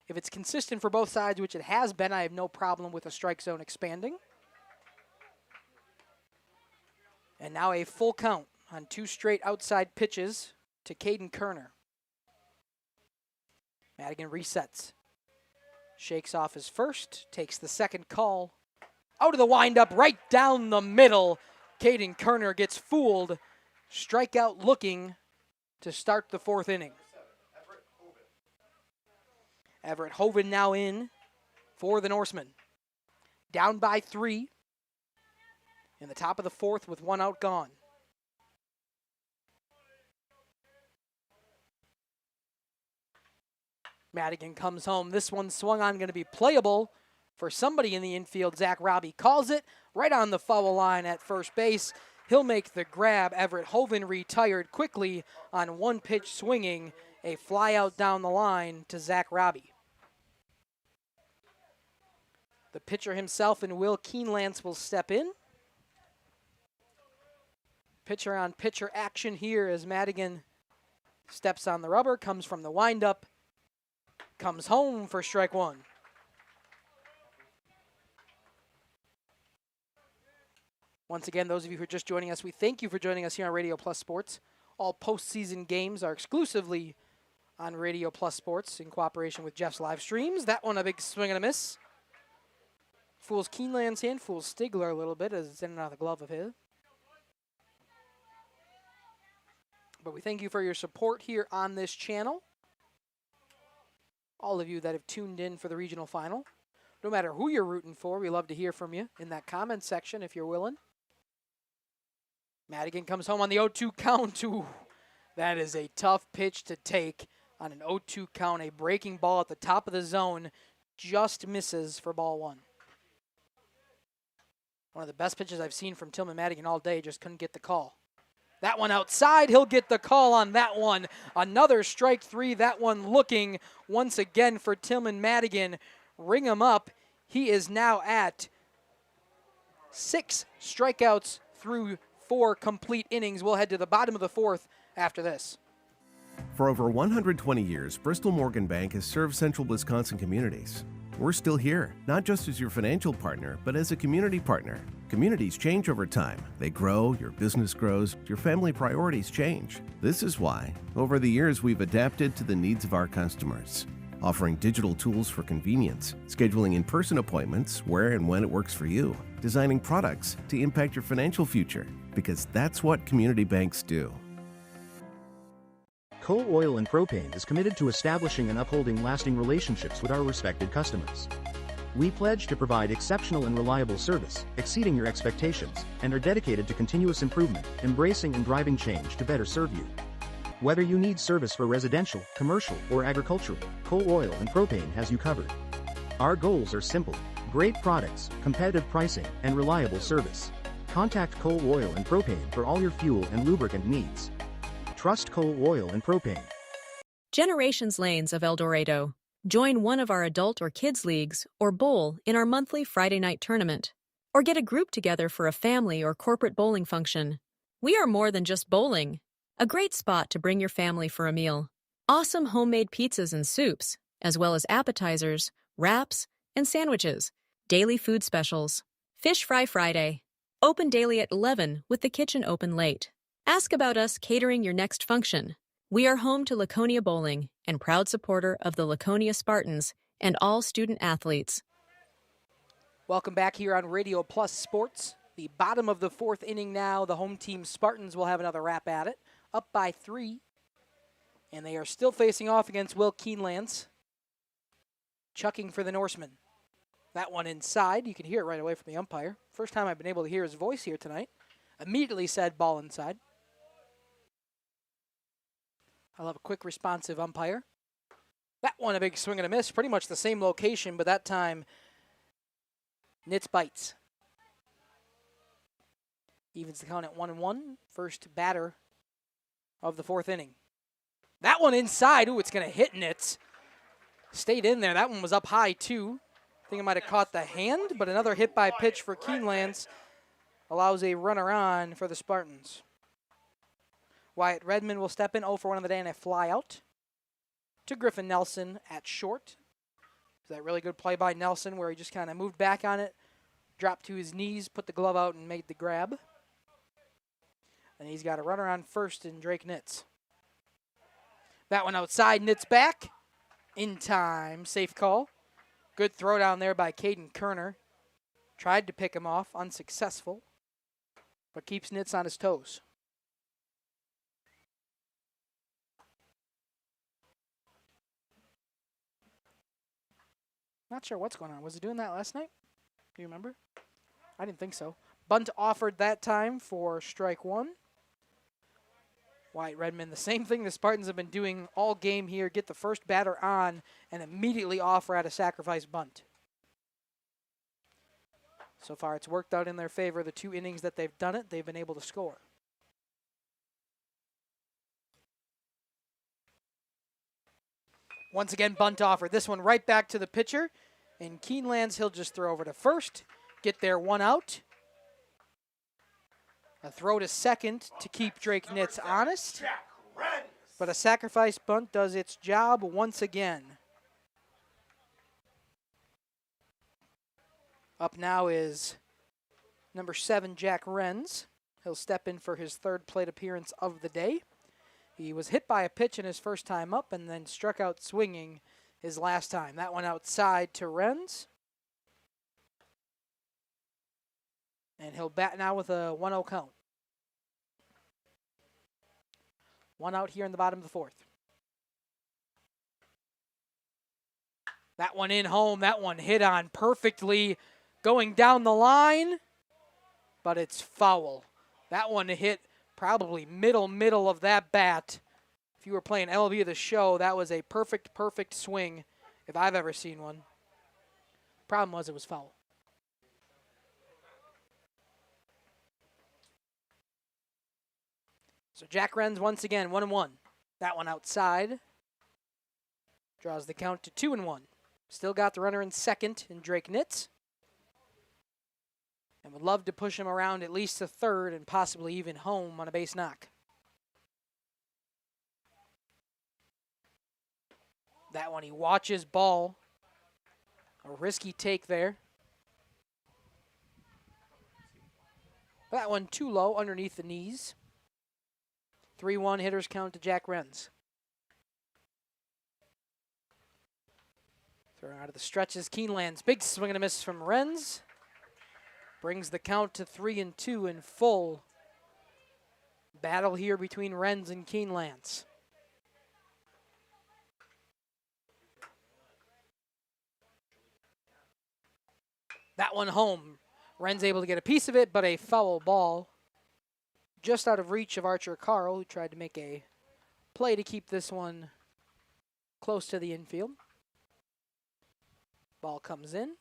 If it's consistent for both sides, which it has been, I have no problem with a strike zone expanding. And now a full count on 2 straight outside pitches to Caden Kerner. Madigan resets. Shakes off his first, takes the second call. Out of the windup, right down the middle. Caden Kerner gets fooled. Strikeout looking to start the 4th inning. Everett Hoven now in for the Norsemen. Down by 3 in the top of the 4th with 1 out gone. Madigan comes home. This one swung on, going to be playable for somebody in the infield. Zach Robbie calls it right on the foul line at first base. He'll make the grab. Everett Hoven retired quickly on 1 pitch swinging. A fly out down the line to Zach Robbie. The pitcher himself and Will Keenlance will step in. Pitcher on pitcher action here as Madigan steps on the rubber, comes from the windup, comes home for strike 1. Once again, those of you who are just joining us, we thank you for joining us here on Radio Plus Sports. All postseason games are exclusively on Radio Plus Sports in cooperation with Jeff's Livestreams. That one a big swing and a miss. Fools Keeneland's hand, fools Stigler a little bit as it's in and out of the glove of his. But we thank you for your support here on this channel. All of you that have tuned in for the regional final. No matter who you're rooting for, we love to hear from you in that comment section if you're willing. Madigan comes home on the 0-2 count. Ooh, that is a tough pitch to take on an 0-2 count. A breaking ball at the top of the zone just misses for ball one. One of the best pitches I've seen from Tillman Madigan all day, just couldn't get the call. That one outside, he'll get the call on that one. Another strike three, that one looking once again for Tillman Madigan. Ring him up. He is now at 6 strikeouts through 4 complete innings. We'll head to the bottom of the 4th after this.
For over 120 years, Bristol Morgan Bank has served central Wisconsin communities. We're still here, not just as your financial partner, but as a community partner. Communities change over time. They grow, your business grows, your family priorities change. This is why, over the years, we've adapted to the needs of our customers, offering digital tools for convenience, scheduling in-person appointments where and when it works for you, designing products to impact your financial future, because that's what community banks do.
Coal Oil and Propane is committed to establishing and upholding lasting relationships with our respected customers. We pledge to provide exceptional and reliable service, exceeding your expectations, and are dedicated to continuous improvement, embracing and driving change to better serve you. Whether you need service for residential, commercial, or agricultural, Coal Oil and Propane has you covered. Our goals are simple: great products, competitive pricing, and reliable service. Contact Coal Oil and Propane for all your fuel and lubricant needs. Trust Coal Oil and Propane.
Generations Lanes of El Dorado. Join one of our adult or kids leagues or bowl in our monthly Friday night tournament. Or get a group together for a family or corporate bowling function. We are more than just bowling. A great spot to bring your family for a meal. Awesome homemade pizzas and soups, as well as appetizers, wraps, and sandwiches. Daily food specials. Fish Fry Friday. Open daily at 11 with the kitchen open late. Ask about us catering your next function. We are home to Laconia Bowling and proud supporter of the Laconia Spartans and all student athletes.
Welcome back here on Radio Plus Sports. The bottom of the 4th inning now. The home team Spartans will have another wrap at it. Up by 3. And they are still facing off against Will Keenelands. Chucking for the Norseman. That one inside. You can hear it right away from the umpire. First time I've been able to hear his voice here tonight. Immediately said ball inside. I'll have a quick responsive umpire. That one a big swing and a miss. Pretty much the same location, but that time Nitz bites. Evens the count at 1-1. First batter of the 4th inning. That one inside. Ooh, it's going to hit Nitz. Stayed in there. That one was up high, too. I think it might have caught the hand, but another hit by pitch for Keenelands allows a runner on for the Spartans. Wyatt Redmond will step in 0 for 1 on the day and a fly out to Griffin Nelson at short. That really good play by Nelson where he just kind of moved back on it, dropped to his knees, put the glove out, and made the grab. And he's got a runner on first in Drake Nitz. That one outside, Nitz back. In time, safe call. Good throw down there by Caden Kerner. Tried to pick him off, unsuccessful, but keeps Nitz on his toes. Not sure what's going on. Was he doing that last night? Do you remember? I didn't think so. Bunt offered that time for strike 1. Wyatt Redmond, the same thing the Spartans have been doing all game here. Get the first batter on and immediately offer at a sacrifice bunt. So far, it's worked out in their favor. The 2 innings that they've done it, they've been able to score. Once again, bunt offer. This one right back to the pitcher. And Keenelands, he'll just throw over to first. Get there 1 out. A throw to second to keep Drake Nitz honest. But a sacrifice bunt does its job once again. Up now is number 7, Jack Renz. He'll step in for his 3rd plate appearance of the day. He was hit by a pitch in his first time up and then struck out swinging his last time. That one outside to Renz. And he'll bat now with a 1-0 count. One out here in the bottom of the fourth. That one in home. That one hit on perfectly going down the line, but it's foul. That one hit probably middle of that bat. If you were playing LB of the show, that was a perfect swing if I've ever seen one. Problem was it was foul. So Jack Renz once again, 1-1. That one outside. Draws the count to 2-1. Still got the runner in second in Drake Nitz. And would love to push him around at least to third and possibly even home on a base knock. That one he watches ball. A risky take there. That one too low underneath the knees. 3-1 hitters count to Jack Renz. Throwing out of the stretches, Keeneland's big swing and a miss from Renz. Brings the count to 3-2 in full battle here between Renz and Keenelands. That one home. Renz able to get a piece of it, but a foul ball. Just out of reach of Archer Carl, who tried to make a play to keep this one close to the infield. Ball comes in.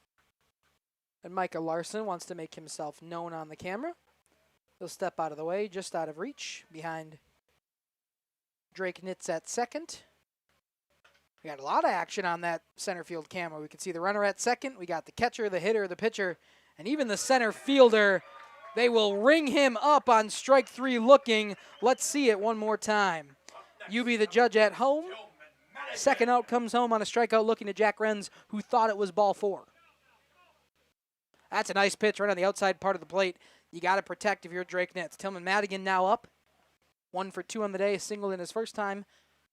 And Micah Larson wants to make himself known on the camera. He'll step out of the way, just out of reach, behind Drake Nitz at second. We got a lot of action on that center field camera. We can see the runner at second. We got the catcher, the hitter, the pitcher, and even the center fielder. They will ring him up on strike three looking. Let's see it one more time. You be the judge at home. Second out comes home on a strikeout looking to Jack Renz, who thought it was ball four. That's a nice pitch right on the outside part of the plate. You got to protect if you're Drake Nitz. Tillman Madigan now up. 1 for 2 on the day, a single in his first time.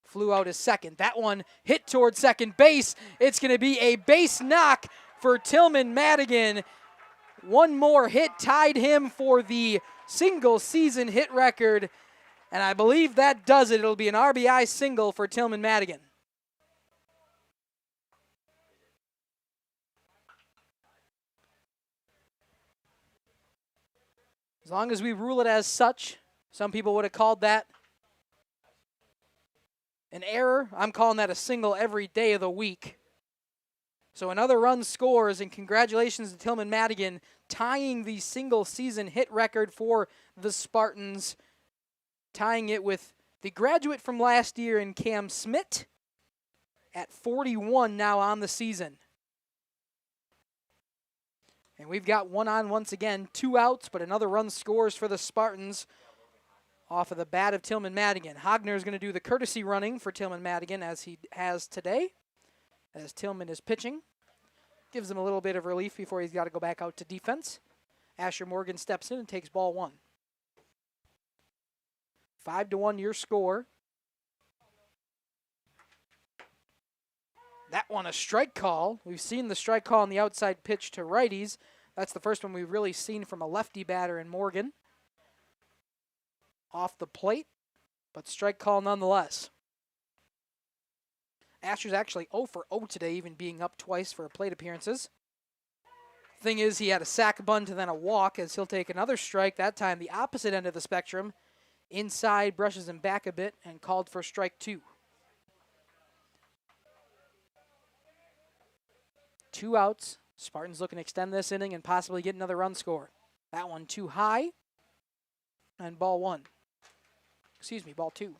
Flew out his second. That one hit towards second base. It's going to be a base knock for Tillman Madigan. One more hit tied him for the single season hit record. And I believe that does it. It'll be an RBI single for Tillman Madigan. As long as we rule it as such, some people would have called that an error. I'm calling that a single every day of the week. So another run scores, and congratulations to Tillman Madigan, tying the single season hit record for the Spartans, tying it with the graduate from last year in Cam Smith at 41 now on the season. And we've got one on once again, 2 outs, but another run scores for the Spartans off of the bat of Tillman Madigan. Hogner is going to do the courtesy running for Tillman Madigan as he has today, as Tillman is pitching. Gives him a little bit of relief before he's got to go back out to defense. Asher Morgan steps in and takes ball 1. 5-1 your score. That one a strike call. We've seen the strike call on the outside pitch to righties. That's the first one we've really seen from a lefty batter in Morgan. Off the plate, but strike call nonetheless. Asher's actually 0 for 0 today, even being up twice for plate appearances. Thing is, he had a sac bunt and then a walk, as he'll take another strike, that time the opposite end of the spectrum. Inside, brushes him back a bit, and called for strike 2. 2 outs. Spartans looking to extend this inning and possibly get another run score. That one too high. And ball 1. Excuse me, ball 2.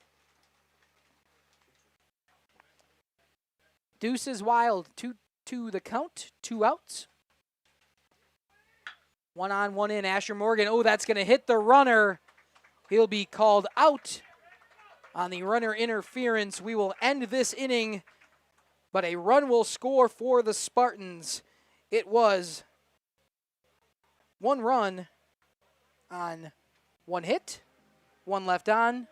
Deuce is wild. 2 the count. 2 outs. 1 on, 1 in. Asher Morgan. Oh, that's going to hit the runner. He'll be called out on the runner interference. We will end this inning, but a run will score for the Spartans. It was 1 run on 1 hit, 1 left on,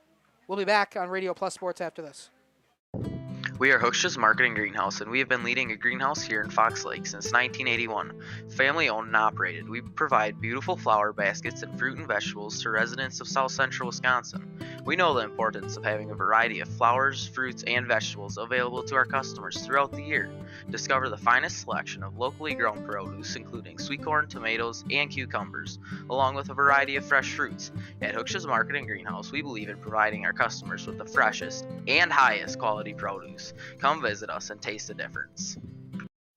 We'll be back on Radio Plus Sports after this.
We are Hooksha's Marketing Greenhouse, and we have been leading a greenhouse here in Fox Lake since 1981. Family owned and operated, we provide beautiful flower baskets and fruit and vegetables to residents of South Central Wisconsin. We know the importance of having a variety of flowers, fruits, and vegetables available to our customers throughout the year. Discover the finest selection of locally grown produce, including sweet corn, tomatoes, and cucumbers, along with a variety of fresh fruits. At Hooksha's Marketing Greenhouse, we believe in providing our customers with the freshest and highest quality produce. Come visit us and taste the difference.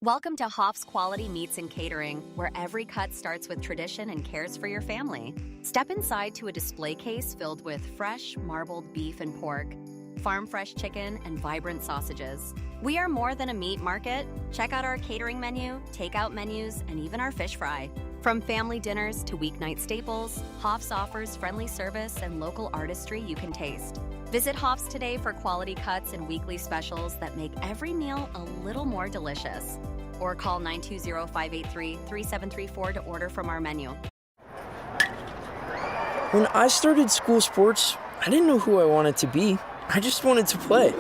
Welcome to Hoff's Quality Meats and Catering, where every cut starts with tradition and cares for your family. Step inside to a display case filled with fresh, marbled beef and pork, farm-fresh chicken, and vibrant sausages. We are more than a meat market. Check out our catering menu, takeout menus, and even our fish fry. From family dinners to weeknight staples, Hoff's offers friendly service and local artistry you can taste. Visit Hoff's today for quality cuts and weekly specials that make every meal a little more delicious. Or call 920-583-3734 to order from our menu.
When I started school sports, I didn't know who I wanted to be. I just wanted to play.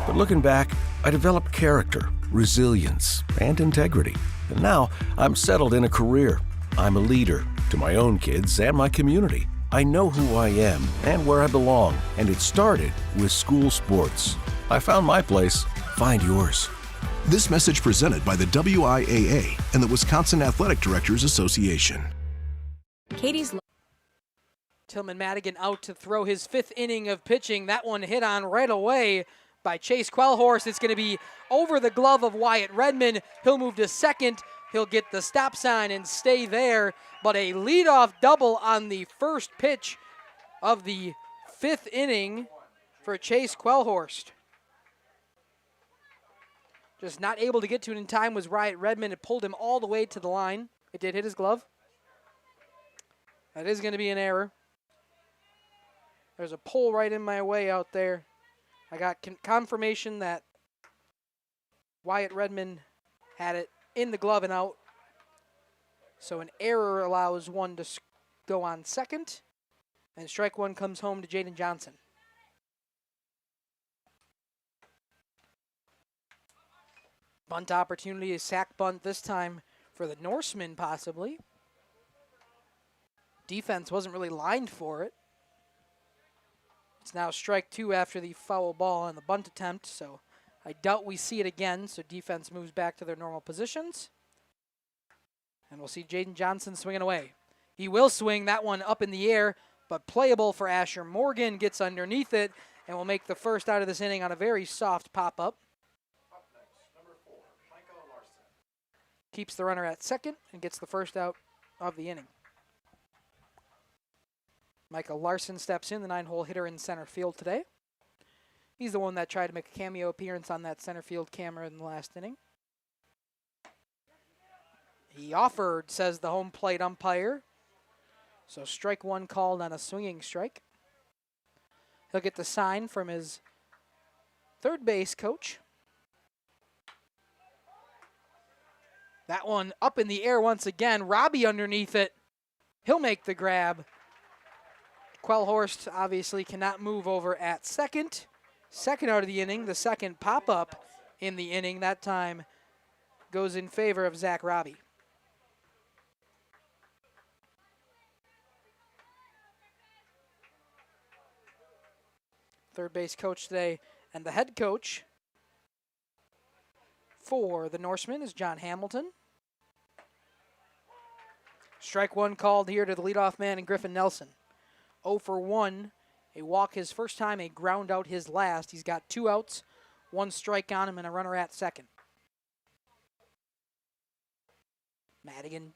But looking back, I developed character, resilience, and integrity. And now I'm settled in a career. I'm a leader to my own kids and my community. I know who I am and where I belong, and it started with school sports. I found my place. Find yours.
This message presented by the WIAA and the Wisconsin Athletic Directors Association.
Katie's
Tillman Madigan out to throw his 5th inning of pitching. That one hit on right away by Chase Quellhorst. It's going to be over the glove of Wyatt Redmond. He'll move to second. He'll get the stop sign and stay there. But a leadoff double on the first pitch of the 5th inning for Chase Quellhorst. Just not able to get to it in time was Wyatt Redmond. It pulled him all the way to the line. It did hit his glove. That is going to be an error. There's a pole right in my way out there. I got confirmation that Wyatt Redmond had it in the glove and out. So an error allows one to go on second. And strike one comes home to Jaden Johnson. Bunt opportunity, a sack bunt this time for the Norsemen possibly. Defense wasn't really lined for it. It's now strike two after the foul ball on the bunt attempt, so I doubt we see it again, so defense moves back to their normal positions. And we'll see Jaden Johnson swinging away. He will swing that one up in the air, but playable for Asher Morgan, gets underneath it, and will make the first out of this inning on a very soft pop-up. Keeps the runner at second and gets the first out of the inning. Michael Larson steps in, the 9-hole hitter in center field today. He's the one that tried to make a cameo appearance on that center field camera in the last inning. He offered, says the home plate umpire. So strike one called on a swinging strike. He'll get the sign from his third base coach. That one up in the air once again. Robbie underneath it. He'll make the grab. Quellhorst obviously cannot move over at second. Second out of the inning. The second pop-up in the inning. That time goes in favor of Zach Robbie. Third base coach today, and the head coach for the Norsemen is John Hamilton. Strike one called here to the leadoff man and Griffin Nelson. 0 for 1, a walk his first time, a ground out his last. He's got 2 outs, 1 strike on him, and a runner at second. Madigan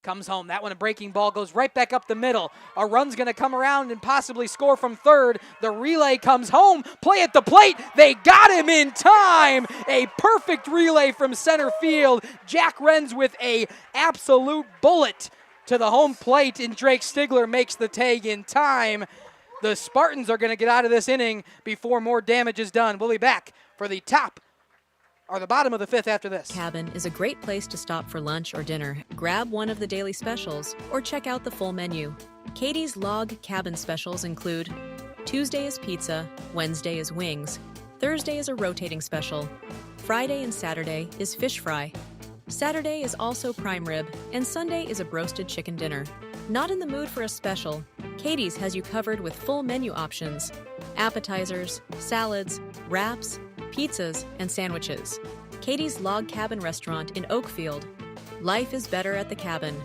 comes home. That one, a breaking ball, goes right back up the middle. A run's going to come around and possibly score from third. The relay comes home. Play at the plate. They got him in time. A perfect relay from center field. Jack Renz with a absolute bullet to the home plate, and Drake Stigler makes the tag in time. The Spartans are going to get out of this inning before more damage is done. We'll be back for the top or the bottom of the 5th after this.
Cabin is a great place to stop for lunch or dinner. Grab one of the daily specials or check out the full menu. Katie's Log Cabin specials include Tuesday is pizza, Wednesday is wings, Thursday is a rotating special, Friday and Saturday is fish fry. Saturday is also prime rib, and Sunday is a broasted chicken dinner. Not in the mood for a special? Katie's has you covered with full menu options, appetizers, salads, wraps, pizzas, and sandwiches. Katie's Log Cabin Restaurant in Oakfield. Life is better at the cabin.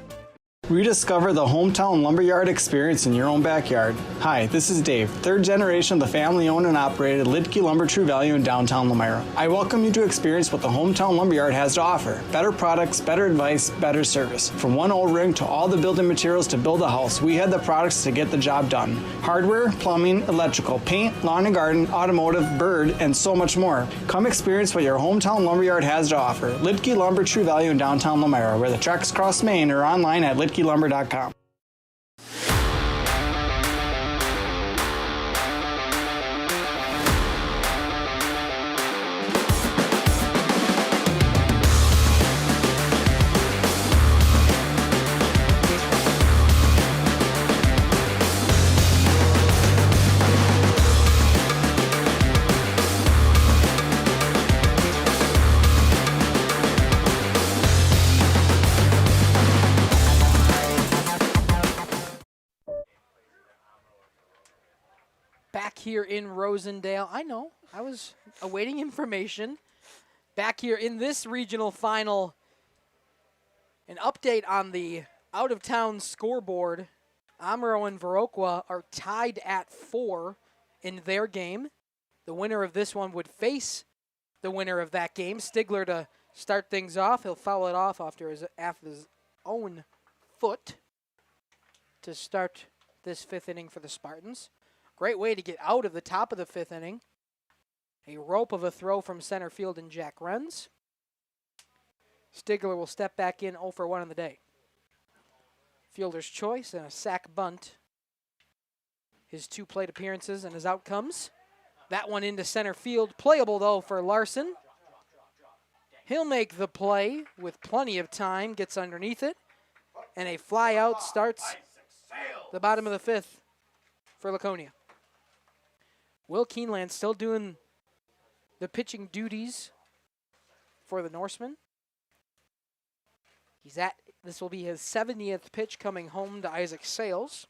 Rediscover the hometown lumberyard experience in your own backyard. Hi, this is Dave, third generation of the family-owned and operated Lidke Lumber True Value in downtown Elmira. I welcome you to experience what the hometown lumberyard has to offer. Better products, better advice, better service. From one old rig to all the building materials to build a house, we had the products to get the job done. Hardware, plumbing, electrical, paint, lawn and garden, automotive, bird, and so much more. Come experience what your hometown lumberyard has to offer. Lidke Lumber True Value in downtown Elmira, where the tracks cross Main, or online at lidkelumber.com.
Back here in Rosendale, I know, I was awaiting information. Back here in this regional final, an update on the out-of-town scoreboard. Amaro and Viroqua are tied at 4 in their game. The winner of this one would face the winner of that game. Stigler to start things off. He'll foul it off after his own foot to start this fifth inning for the Spartans. Great way to get out of the top of the fifth inning. A rope of a throw from center field in Jack Renz. Stigler will step back in 0 for 1 on the day. Fielder's choice and a sac bunt. His 2 plate appearances and his outcomes. That one into center field. Playable, though, for Larson. He'll make the play with plenty of time. Gets underneath it. And a fly out starts the bottom of the fifth for Laconia. Will Keeneland still doing the pitching duties for the Norseman. This will be his 70th pitch coming home to Isaac Sales.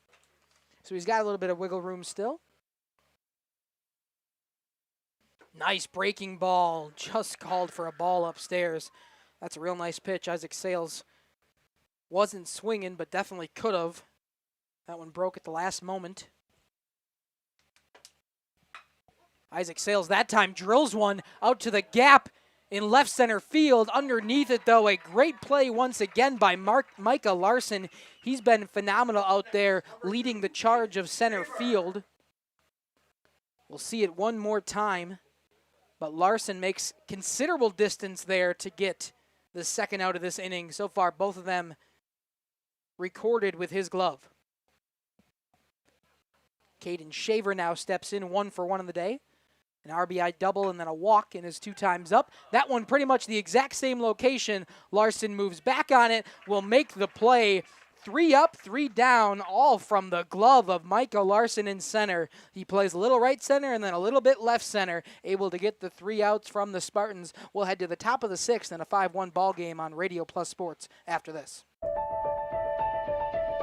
So he's got a little bit of wiggle room still. Nice breaking ball, just called for a ball upstairs. That's a real nice pitch. Isaac Sales wasn't swinging, but definitely could have. That one broke at the last moment. Isaac Sales that time drills one out to the gap in left center field. Underneath it, though, a great play once again by Micah Larson. He's been phenomenal out there leading the charge of center field. We'll see it one more time, but Larson makes considerable distance there to get the second out of this inning. So far, both of them recorded with his glove. Caden Shaver now steps in 1 for 1 on the day. An RBI double and then a walk in his 2 times up. That one pretty much the exact same location. Larson moves back on it, will make the play. 3 up, 3 down, all from the glove of Micah Larson in center. He plays a little right center and then a little bit left center, able to get the 3 outs from the Spartans. We'll head to the top of the 6th and a 5-1 ball game on Radio Plus Sports after this.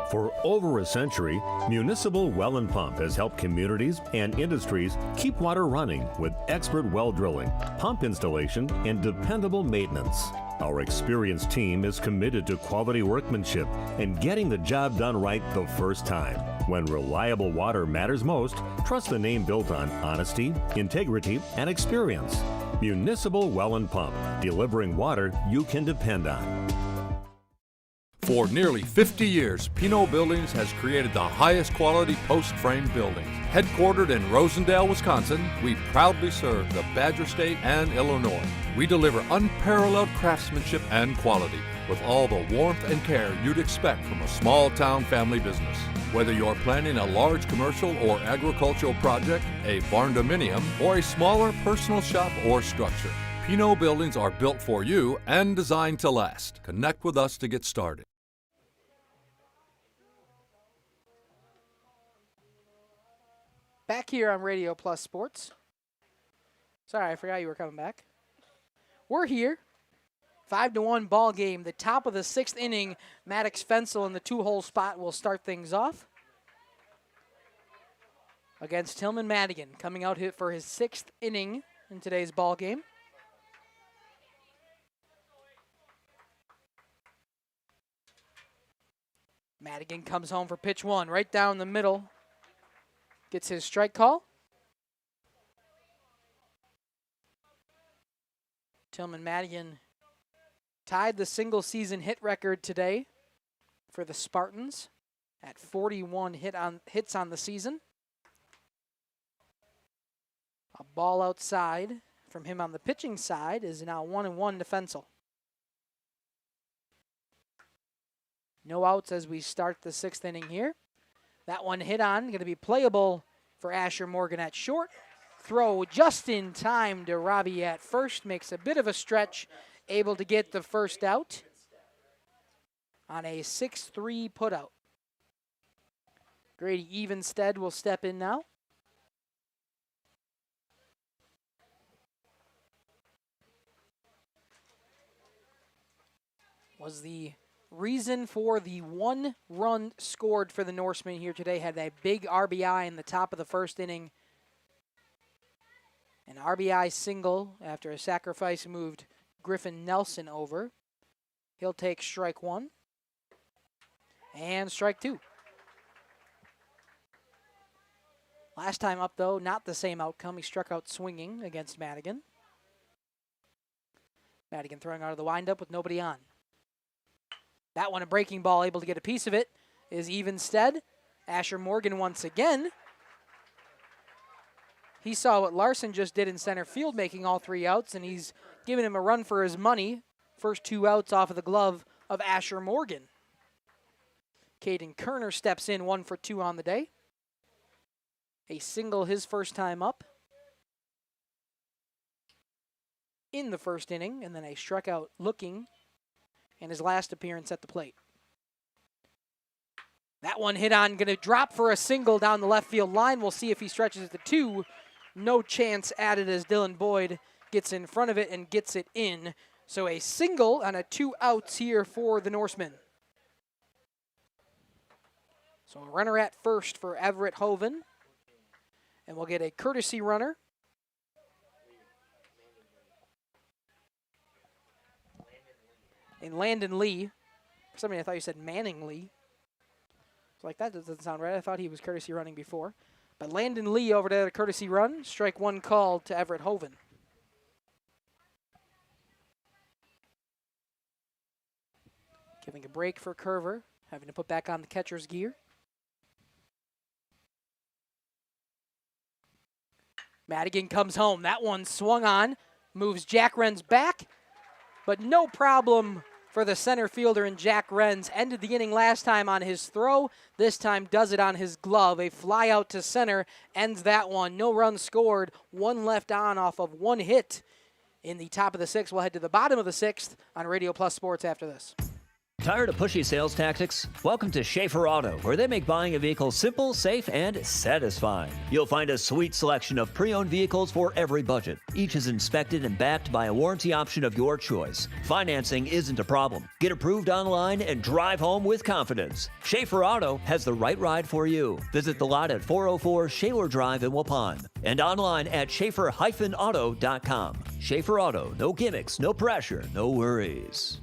For over a century, Municipal Well and Pump has helped communities and industries keep water running with expert well drilling, pump installation, and dependable maintenance. Our experienced team is committed to quality workmanship and getting the job done right the first time. When reliable water matters most, trust the name built on honesty, integrity, and experience. Municipal Well and Pump, delivering water you can depend on.
For nearly 50 years, Pinot Buildings has created the highest quality post-frame buildings. Headquartered in Rosendale, Wisconsin, we proudly serve the Badger State and Illinois. We deliver unparalleled craftsmanship and quality with all the warmth and care you'd expect from a small-town family business. Whether you're planning a large commercial or agricultural project, a barn-dominium, or a smaller personal shop or structure, Pinot Buildings are built for you and designed to last. Connect with us to get started.
Back here on Radio Plus Sports. Sorry, I forgot you were coming back. We're here. 5-1 ball game. The top of the 6th inning. Maddox Fensel in the 2-hole spot will start things off against Tillman Madigan, coming out hit for his 6th inning in today's ball game. Madigan comes home for pitch 1, right down the middle. Gets his strike call. Tillman Madigan tied the single-season hit record today for the Spartans at 41 hits on the season. A ball outside from him on the pitching side is now 1-1 to Fensel. No outs as we start the 6th inning here. That one hit on, going to be playable for Asher Morgan at short. Throw just in time to Robbie at first. Makes a bit of a stretch, able to get the first out on a 6-3 putout. Grady Evenstead will step in now. Was the reason for the 1 run scored for the Norsemen here today. Had a big RBI in the top of the 1st inning. An RBI single after a sacrifice moved Griffin Nelson over. He'll take strike 1 and strike 2. Last time up, though, not the same outcome. He struck out swinging against Madigan. Madigan throwing out of the windup with nobody on. That one, a breaking ball, able to get a piece of it, is Evenstead. Asher Morgan once again. He saw what Larson just did in center field, making all 3 outs, and he's giving him a run for his money. First 2 outs off of the glove of Asher Morgan. Caden Kerner steps in, 1 for 2 on the day. A single his first time up in the 1st inning, and then a struck out looking in his last appearance at the plate. That one hit on, going to drop for a single down the left field line. We'll see if he stretches it to 2. No chance added as Dylan Boyd gets in front of it and gets it in. So a single and a 2 outs here for the Norsemen. So a runner at first for Everett Hoven. And we'll get a courtesy runner. And Landon Lee. For some reason I thought you said Manning Lee. It's like, that doesn't sound right. I thought he was courtesy running before. But Landon Lee over to a courtesy run. Strike 1 called to Everett Hoven. Giving a break for Curver. Having to put back on the catcher's gear. Madigan comes home. That one swung on. Moves Jack Renz back. But no problem for the center fielder in Jack Renz. Ended the inning last time on his throw. This time does it on his glove. A fly out to center ends that one. No runs scored. 1 left on off of 1 hit in the top of the 6th. We'll head to the bottom of the 6th on Radio Plus Sports after this.
Tired of pushy sales tactics? Welcome to Schaefer Auto, where they make buying a vehicle simple, safe, and satisfying. You'll find a sweet selection of pre-owned vehicles for every budget. Each is inspected and backed by a warranty option of your choice. Financing isn't a problem. Get approved online and drive home with confidence. Schaefer Auto has the right ride for you. Visit the lot at 404 Shaler Drive in Waupun and online at schaefer-auto.com. Schaefer Auto, no gimmicks, no pressure, no worries.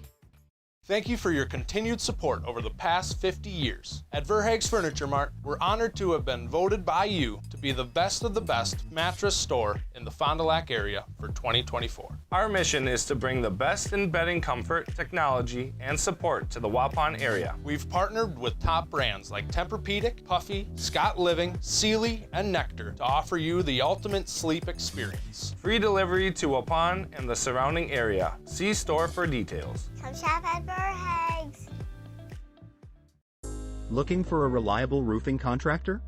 Thank you for your continued support over the past 50 years. At Verhaeg's Furniture Mart, we're honored to have been voted by you to be the best of the best mattress store in the Fond du Lac area for 2024.
Our mission is to bring the best in bedding comfort, technology, and support to the Waupun area.
We've partnered with top brands like Tempur-Pedic, Puffy, Scott Living, Sealy, and Nectar to offer you the ultimate sleep experience.
Free delivery to Waupun and the surrounding area. See store for details.
Come shop at Verhaeg's.
Looking for a reliable roofing contractor?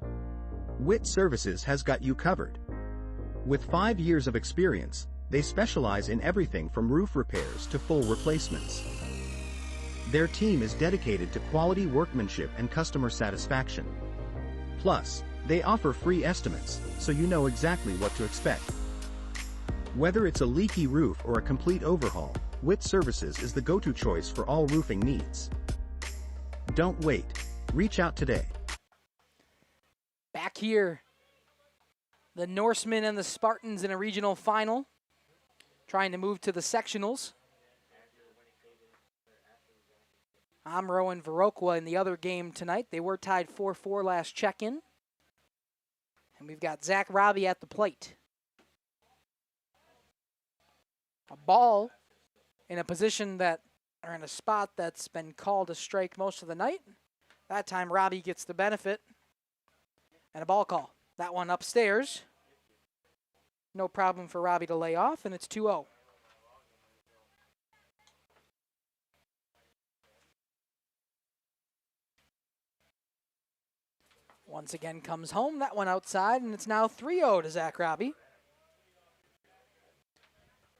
Witt Services has got you covered. With 5 years of experience, they specialize in everything from roof repairs to full replacements. Their team is dedicated to quality workmanship and customer satisfaction. Plus, They offer free estimates, so you know exactly what to expect. Whether it's a leaky roof or a complete overhaul, Witt Services is the go-to choice for all roofing needs. Don't wait. Reach out today.
Back here, the Norsemen and the Spartans in a regional final, trying to move to the sectionals. Amro and Viroqua in the other game tonight. They were tied 4-4 last check-in. And we've got Zach Robbie at the plate. A ball in a position that, or in a spot that's been called a strike most of the night. That time Robbie gets the benefit. And a ball call. That one upstairs. No problem for Robbie to lay off, and it's 2-0. Once again comes home. That one outside, and it's now 3-0 to Zach Robbie.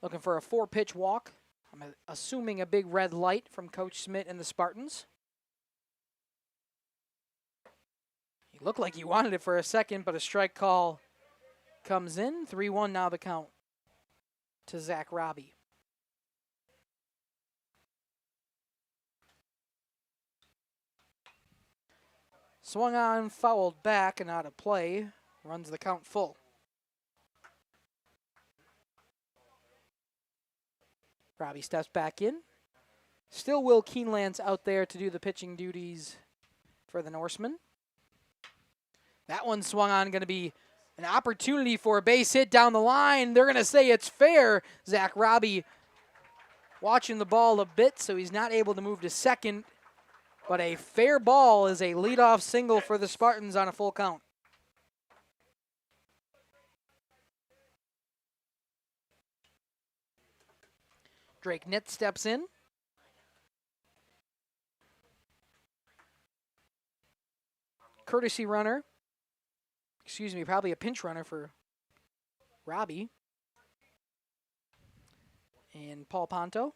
Looking for a 4-pitch walk. I'm assuming a big red light from Coach Smith and the Spartans. He looked like he wanted it for a second, but a strike call comes in. 3-1 now the count to Zach Robbie. Swung on, fouled back, and out of play. Runs the count full. Robbie steps back in. Still Will Keenland's out there to do the pitching duties for the Norsemen. That one swung on, going to be an opportunity for a base hit down the line. They're going to say it's fair. Zach Robbie watching the ball a bit, so he's not able to move to second. But a fair ball is a leadoff single for the Spartans on a full count. Drake Nitt steps in. Courtesy runner. Excuse me, probably a pinch runner for Robbie. And Paul Ponto.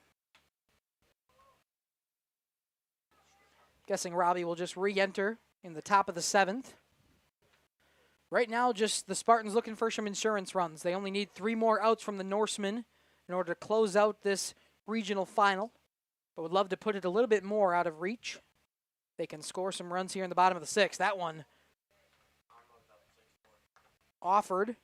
Guessing Robbie will just re-enter in the top of the 7th. Right now, just the Spartans looking for some insurance runs. They only need 3 more outs from the Norsemen in order to close out this regional final. But would love to put it a little bit more out of reach. They can score some runs here in the bottom of the 6th. That one offered.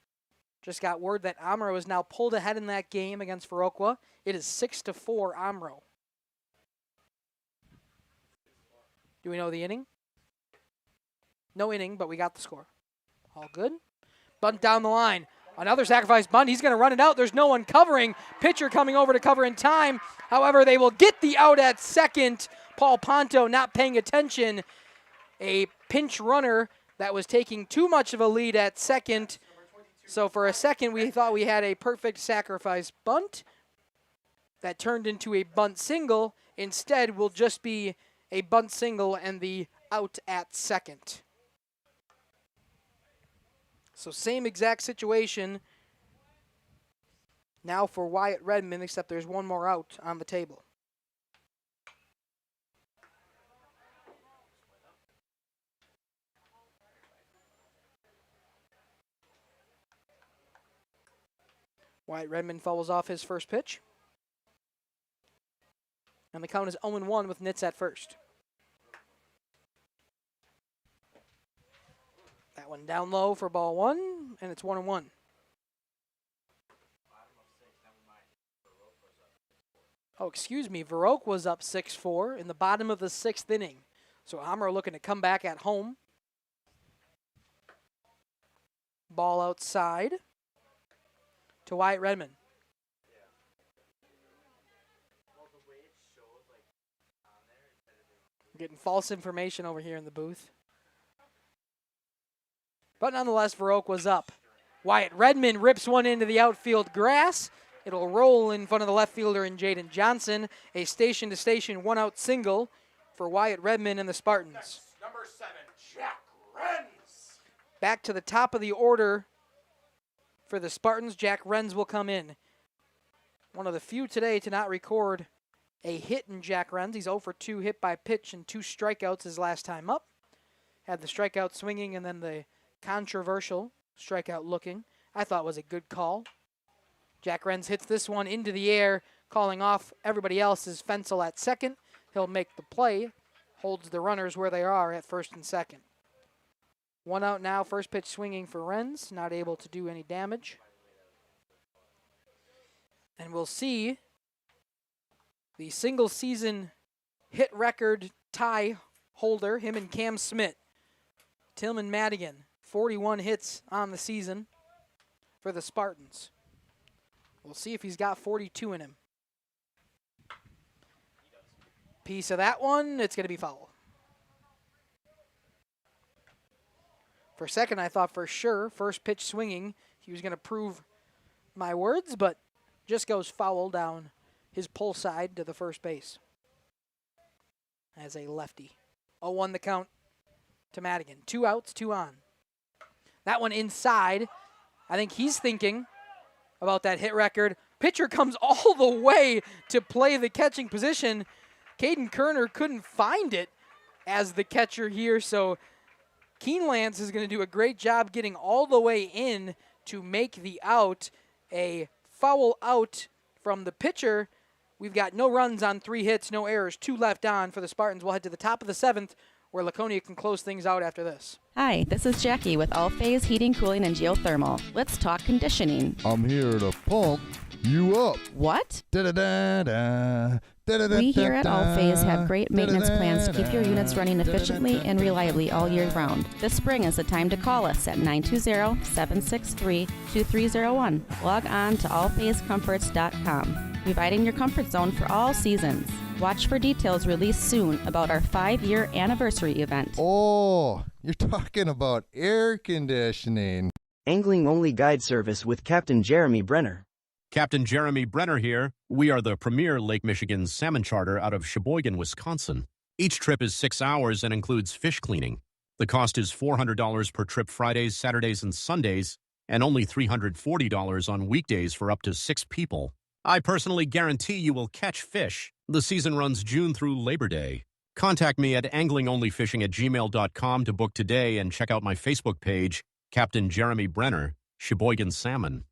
Just got word that Amro is now pulled ahead in that game against Viroqua. It is 6-4 Amro. Do we know the inning? No inning, but we got the score. All good. Bunt down the line. Another sacrifice bunt. He's going to run it out. There's no one covering. Pitcher coming over to cover in time. However, they will get the out at second. Paul Ponto not paying attention. A pinch runner that was taking too much of a lead at second. So for a second, we thought we had a perfect sacrifice bunt that turned into a bunt single. Instead, will just be a bunt single and the out at second. So same exact situation now for Wyatt Redmond, except there's one more out on the table. Wyatt Redmond fouls off his first pitch. And the count is 0-1 with Nitz at first. That one down low for ball 1, and it's 1-1. Oh, excuse me. Viroqua was up 6-4 in the bottom of the 6th inning. So Amro looking to come back at home. Ball outside to Wyatt Redmond. Getting false information over here in the booth. But nonetheless, Viroqua was up. Wyatt Redmond rips one into the outfield grass. It'll roll in front of the left fielder in Jaden Johnson. A station-to-station one-out single for Wyatt Redmond and the Spartans.
Number 7, Jack Renz.
Back to the top of the order for the Spartans. Jack Renz will come in. One of the few today to not record a hit in Jack Renz. He's 0 for 2 hit by pitch and 2 strikeouts his last time up. Had the strikeout swinging and then the controversial strikeout looking. I thought was a good call. Jack Renz hits this one into the air, calling off everybody else's. Fensel at second. He'll make the play, holds the runners where they are at first and second. One out now, first pitch swinging for Renz, not able to do any damage. And we'll see the single season hit record tie holder, him and Cam Smith. Tillman Madigan, 41 hits on the season for the Spartans. We'll see if he's got 42 in him. Piece of that one, it's going to be foul. For a second, I thought for sure, first pitch swinging, he was going to prove my words, but just goes foul down his pull side to the first base. As a lefty. 0-1 the count to Madigan. 2 outs, 2 on. That one inside. I think he's thinking about that hit record. Pitcher comes all the way to play the catching position. Caden Kerner couldn't find it as the catcher here, so Keenlance is going to do a great job getting all the way in to make the out. A foul out from the pitcher. We've got no runs on 3 hits, no errors, 2 left on for the Spartans. We'll head to the top of the 7th, where Laconia can close things out after this.
Hi, this is Jackie with All Phase Heating, Cooling, and Geothermal. Let's talk conditioning.
I'm here to pump you up.
What?
Da-da-da-da.
We here at All Phase have great maintenance plans to keep your units running efficiently and reliably all year round. This spring is the time to call us at 920-763-2301. Log on to allphasecomforts.com, providing your comfort zone for all seasons. Watch for details released soon about our 5-year anniversary event.
Oh, you're talking about air conditioning.
Angling-only guide service with Captain Jeremy Brenner.
Captain Jeremy Brenner here. We are the premier Lake Michigan salmon charter out of Sheboygan, Wisconsin. Each trip is 6 hours and includes fish cleaning. The cost is $400 per trip Fridays, Saturdays, and Sundays, and only $340 on weekdays for up to 6 people. I personally guarantee you will catch fish. The season runs June through Labor Day. Contact me at anglingonlyfishing@gmail.com to book today and check out my Facebook page, Captain Jeremy Brenner, Sheboygan Salmon.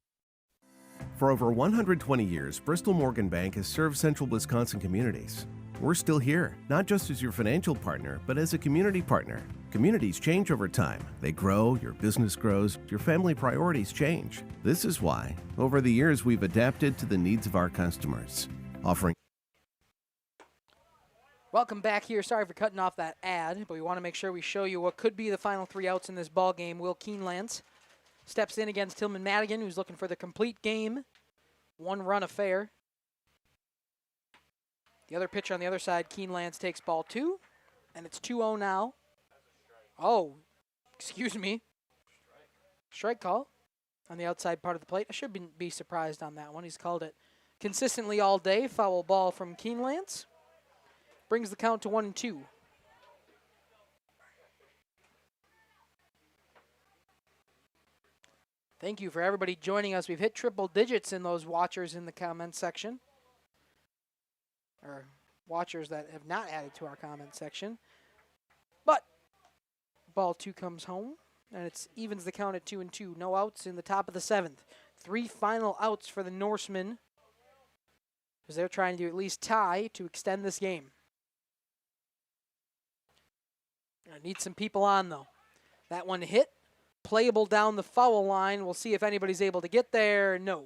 For over 120 years, Bristol Morgan Bank has served central Wisconsin communities. We're still here, not just as your financial partner, but as a community partner. Communities change over time. They grow, your business grows, your family priorities change. This is why, over the years, we've adapted to the needs of our customers, offering.
Welcome back here. Sorry for cutting off that ad, but we want to make sure we show you what could be the final 3 outs in this ball game. Will Keenlance steps in against Tillman Madigan, who's looking for the complete game. 1-run affair. The other pitcher on the other side, Keenlance, takes ball 2, and it's 2-0 now. Oh, excuse me. Strike call on the outside part of the plate. I should be surprised on that one. He's called it consistently all day. Foul ball from Keenlance. Brings the count to 1-2. Thank you for everybody joining us. We've hit triple digits in those watchers in the comments section. Or watchers that have not added to our comment section. But ball 2 comes home, and it evens the count at 2-2. No outs in the top of the 7th. 3 final outs for the Norsemen, as they're trying to at least tie to extend this game. I need some people on, though. That one hit. Playable down the foul line. We'll see if anybody's able to get there. No.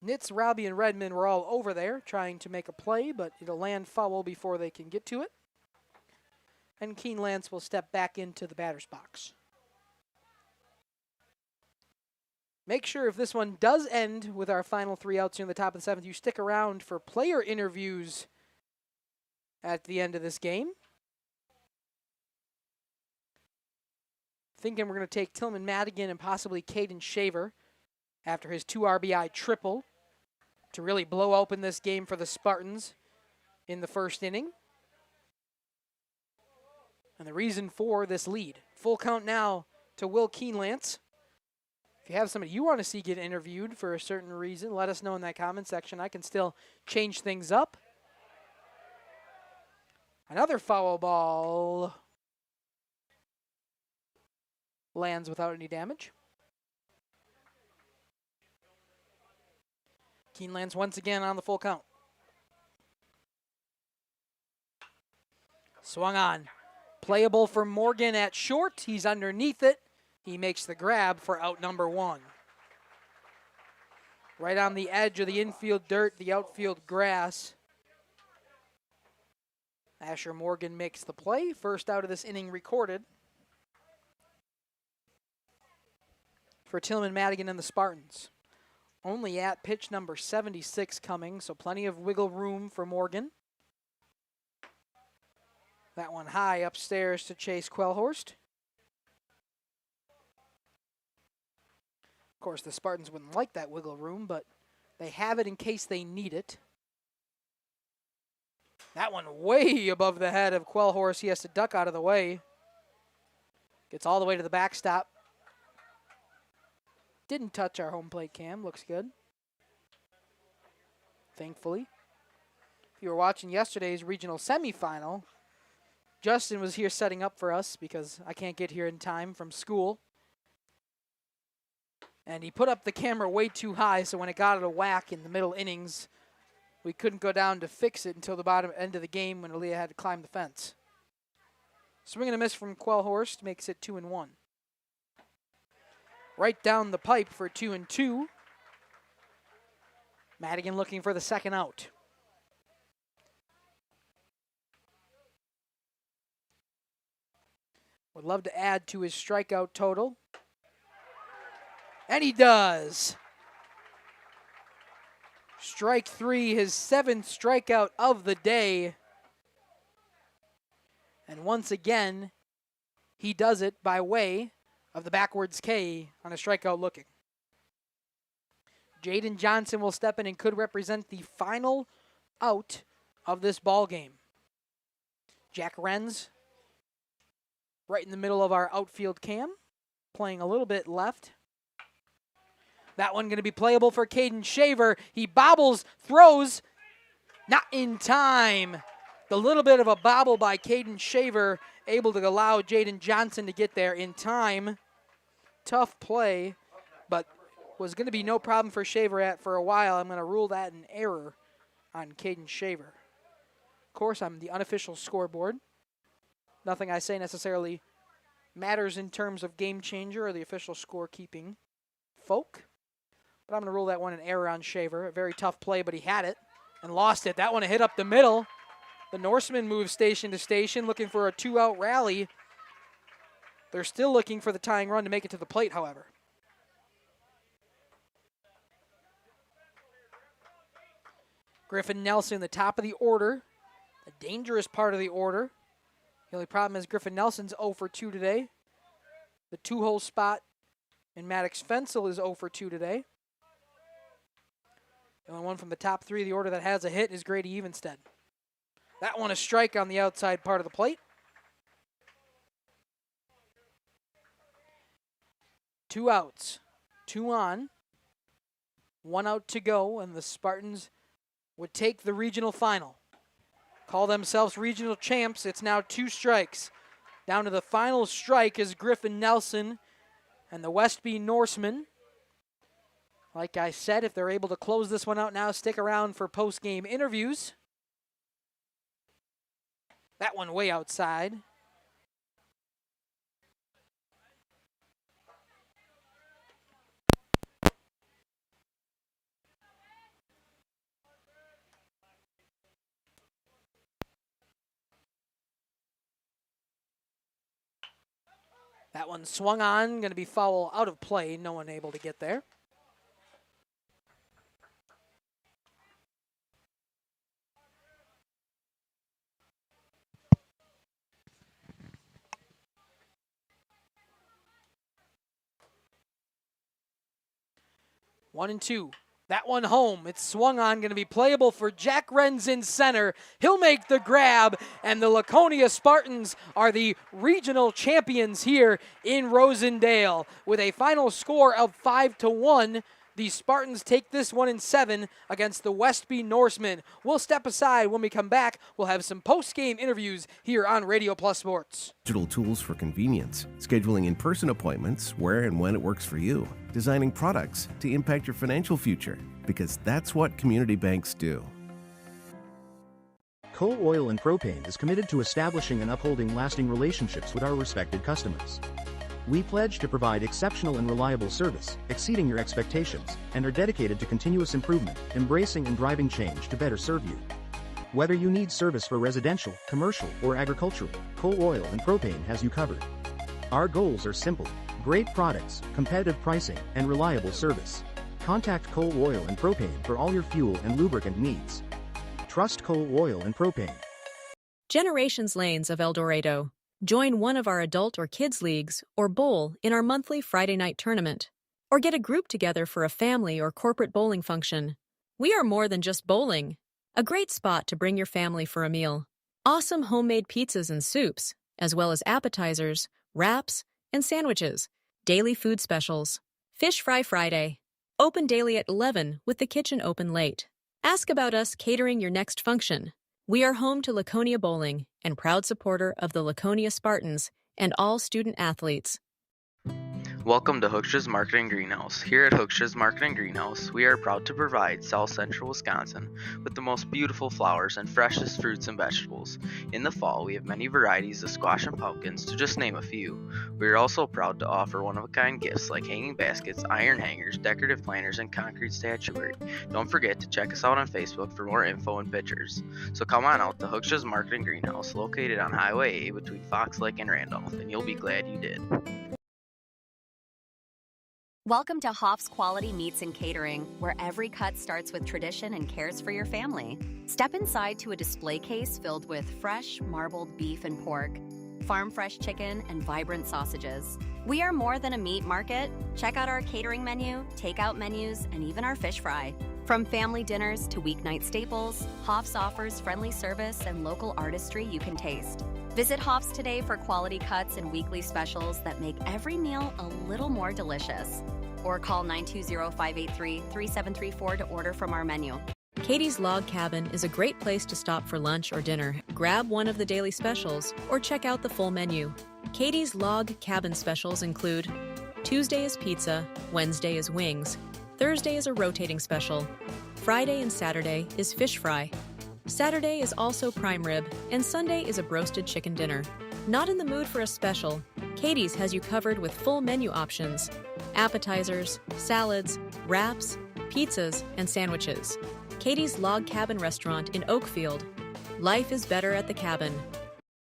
Nitz, Robbie, and Redmond were all over there trying to make a play, but it'll land foul before they can get to it. And Keenlance will step back into the batter's box. Make sure if this one does end with our final 3 outs in the top of the 7th, you stick around for player interviews at the end of this game. Thinking we're going to take Tillman Madigan and possibly Caden Shaver after his 2 RBI triple to really blow open this game for the Spartans in the first inning. And the reason for this lead. Full count now to Will Keenlance. If you have somebody you want to see get interviewed for a certain reason, let us know in that comment section. I can still change things up. Another foul ball lands without any damage. Keene lands once again on the full count. Swung on. Playable for Morgan at short. He's underneath it. He makes the grab for out number 1. Right on the edge of the infield dirt, the outfield grass. Asher Morgan makes the play. First out of this inning recorded for Tillman Madigan and the Spartans. Only at pitch number 76 coming, so plenty of wiggle room for Morgan. That one high upstairs to Chase Quellhorst. Of course, the Spartans wouldn't like that wiggle room, but they have it in case they need it. That one way above the head of Quellhorst. He has to duck out of the way. Gets all the way to the backstop. Didn't touch our home plate cam. Looks good. Thankfully. If you were watching yesterday's regional semifinal, Justin was here setting up for us because I can't get here in time from school. And he put up the camera way too high, so when it got out of whack in the middle innings, we couldn't go down to fix it until the bottom end of the game when Aaliyah had to climb the fence. Swing and a miss from Quellhorst makes it 2-1. Right down the pipe for 2-2. Madigan looking for the second out. Would love to add to his strikeout total. And he does. Strike 3, his 7th strikeout of the day. And once again, he does it by way of the backwards K on a strikeout looking. Jaden Johnson will step in and could represent the final out of this ball game. Jack Renz, right in the middle of our outfield cam, playing a little bit left. That one going to be playable for Caden Shaver. He bobbles, throws, not in time. The little bit of a bobble by Caden Shaver, able to allow Jaden Johnson to get there in time. Tough play, but was going to be no problem for Shaver for a while. I'm going to rule that an error on Caden Shaver. Of course, I'm the unofficial scoreboard. Nothing I say necessarily matters in terms of game changer or the official scorekeeping folk. But I'm going to rule that one an error on Shaver. A very tough play, but he had it and lost it. That one hit up the middle. The Norsemen move station to station, looking for a 2-out rally. They're still looking for the tying run to make it to the plate, however. Griffin Nelson, the top of the order. A dangerous part of the order. The only problem is Griffin Nelson's 0 for 2 today. The 2-hole spot in Maddox Fensel is 0 for 2 today. The only one from the top 3 of the order that has a hit is Grady Evenstead. That one a strike on the outside part of the plate. 2 outs, 2 on, 1 out to go, and the Spartans would take the regional final. Call themselves regional champs. It's now 2 strikes. Down to the final strike is Griffin Nelson and the Westby Norsemen. Like I said, if they're able to close this one out now, stick around for post-game interviews. That one way outside. That one swung on, going to be foul out of play. No one able to get there. One and 2. That one home. It's swung on, going to be playable for Jack Renz in center. He'll make the grab, and the Laconia Spartans are the regional champions here in Rosendale with a final score of 5-1. The Spartans take this one in 7 against the Westby Norsemen. We'll step aside. When we come back, we'll have some post-game interviews here on Radio Plus Sports.
Digital tools for convenience, scheduling in-person appointments where and when it works for you, designing products to impact your financial future, because that's what community banks do.
Coal Oil and Propane is committed to establishing and upholding lasting relationships with our respected customers. We pledge to provide exceptional and reliable service, exceeding your expectations, and are dedicated to continuous improvement, embracing and driving change to better serve you. Whether you need service for residential, commercial, or agricultural, Coal Oil and Propane has you covered. Our goals are simple: great products, competitive pricing, and reliable service. Contact Coal Oil and Propane for all your fuel and lubricant needs. Trust Coal Oil and Propane.
Generations Lanes of El Dorado. Join one of our adult or kids leagues or bowl in our monthly Friday night tournament. Or get a group together for a family or corporate bowling function. We are more than just bowling. A great spot to bring your family for a meal. Awesome homemade pizzas and soups, as well as appetizers, wraps, and sandwiches. Daily food specials. Fish Fry Friday. Open daily at 11 with the kitchen open late. Ask about us catering your next function. We are home to Laconia Bowling and proud supporter of the Laconia Spartans and all student athletes.
Welcome to Hooksha's Market & Greenhouse. Here at Hooksha's Market & Greenhouse, we are proud to provide South Central Wisconsin with the most beautiful flowers and freshest fruits and vegetables. In the fall, we have many varieties of squash and pumpkins, to just name a few. We are also proud to offer one-of-a-kind gifts like hanging baskets, iron hangers, decorative planters, and concrete statuary. Don't forget to check us out on Facebook for more info and pictures. So come on out to Hooksha's Market & Greenhouse, located on Highway A between Fox Lake and Randolph, and you'll be glad you did.
Welcome to Hoff's Quality Meats and Catering, where every cut starts with tradition and cares for your family. Step inside to a display case filled with fresh, marbled beef and pork, farm-fresh chicken, and vibrant sausages. We are more than a meat market. Check out our catering menu, takeout menus, and even our fish fry. From family dinners to weeknight staples, Hoff's offers friendly service and local artistry you can taste. Visit Hoff's today for quality cuts and weekly specials that make every meal a little more delicious. Or call 920-583-3734 to order from our menu.
Katie's Log Cabin is a great place to stop for lunch or dinner. Grab one of the daily specials or check out the full menu. Katie's Log Cabin specials include Tuesday is pizza, Wednesday is wings, Thursday is a rotating special, Friday and Saturday is fish fry. Saturday is also prime rib, and Sunday is a broasted chicken dinner. Not in the mood for a special? Katie's has you covered with full menu options: appetizers, salads, wraps, pizzas, and sandwiches. Katie's Log Cabin Restaurant in Oakfield. Life is better at the cabin.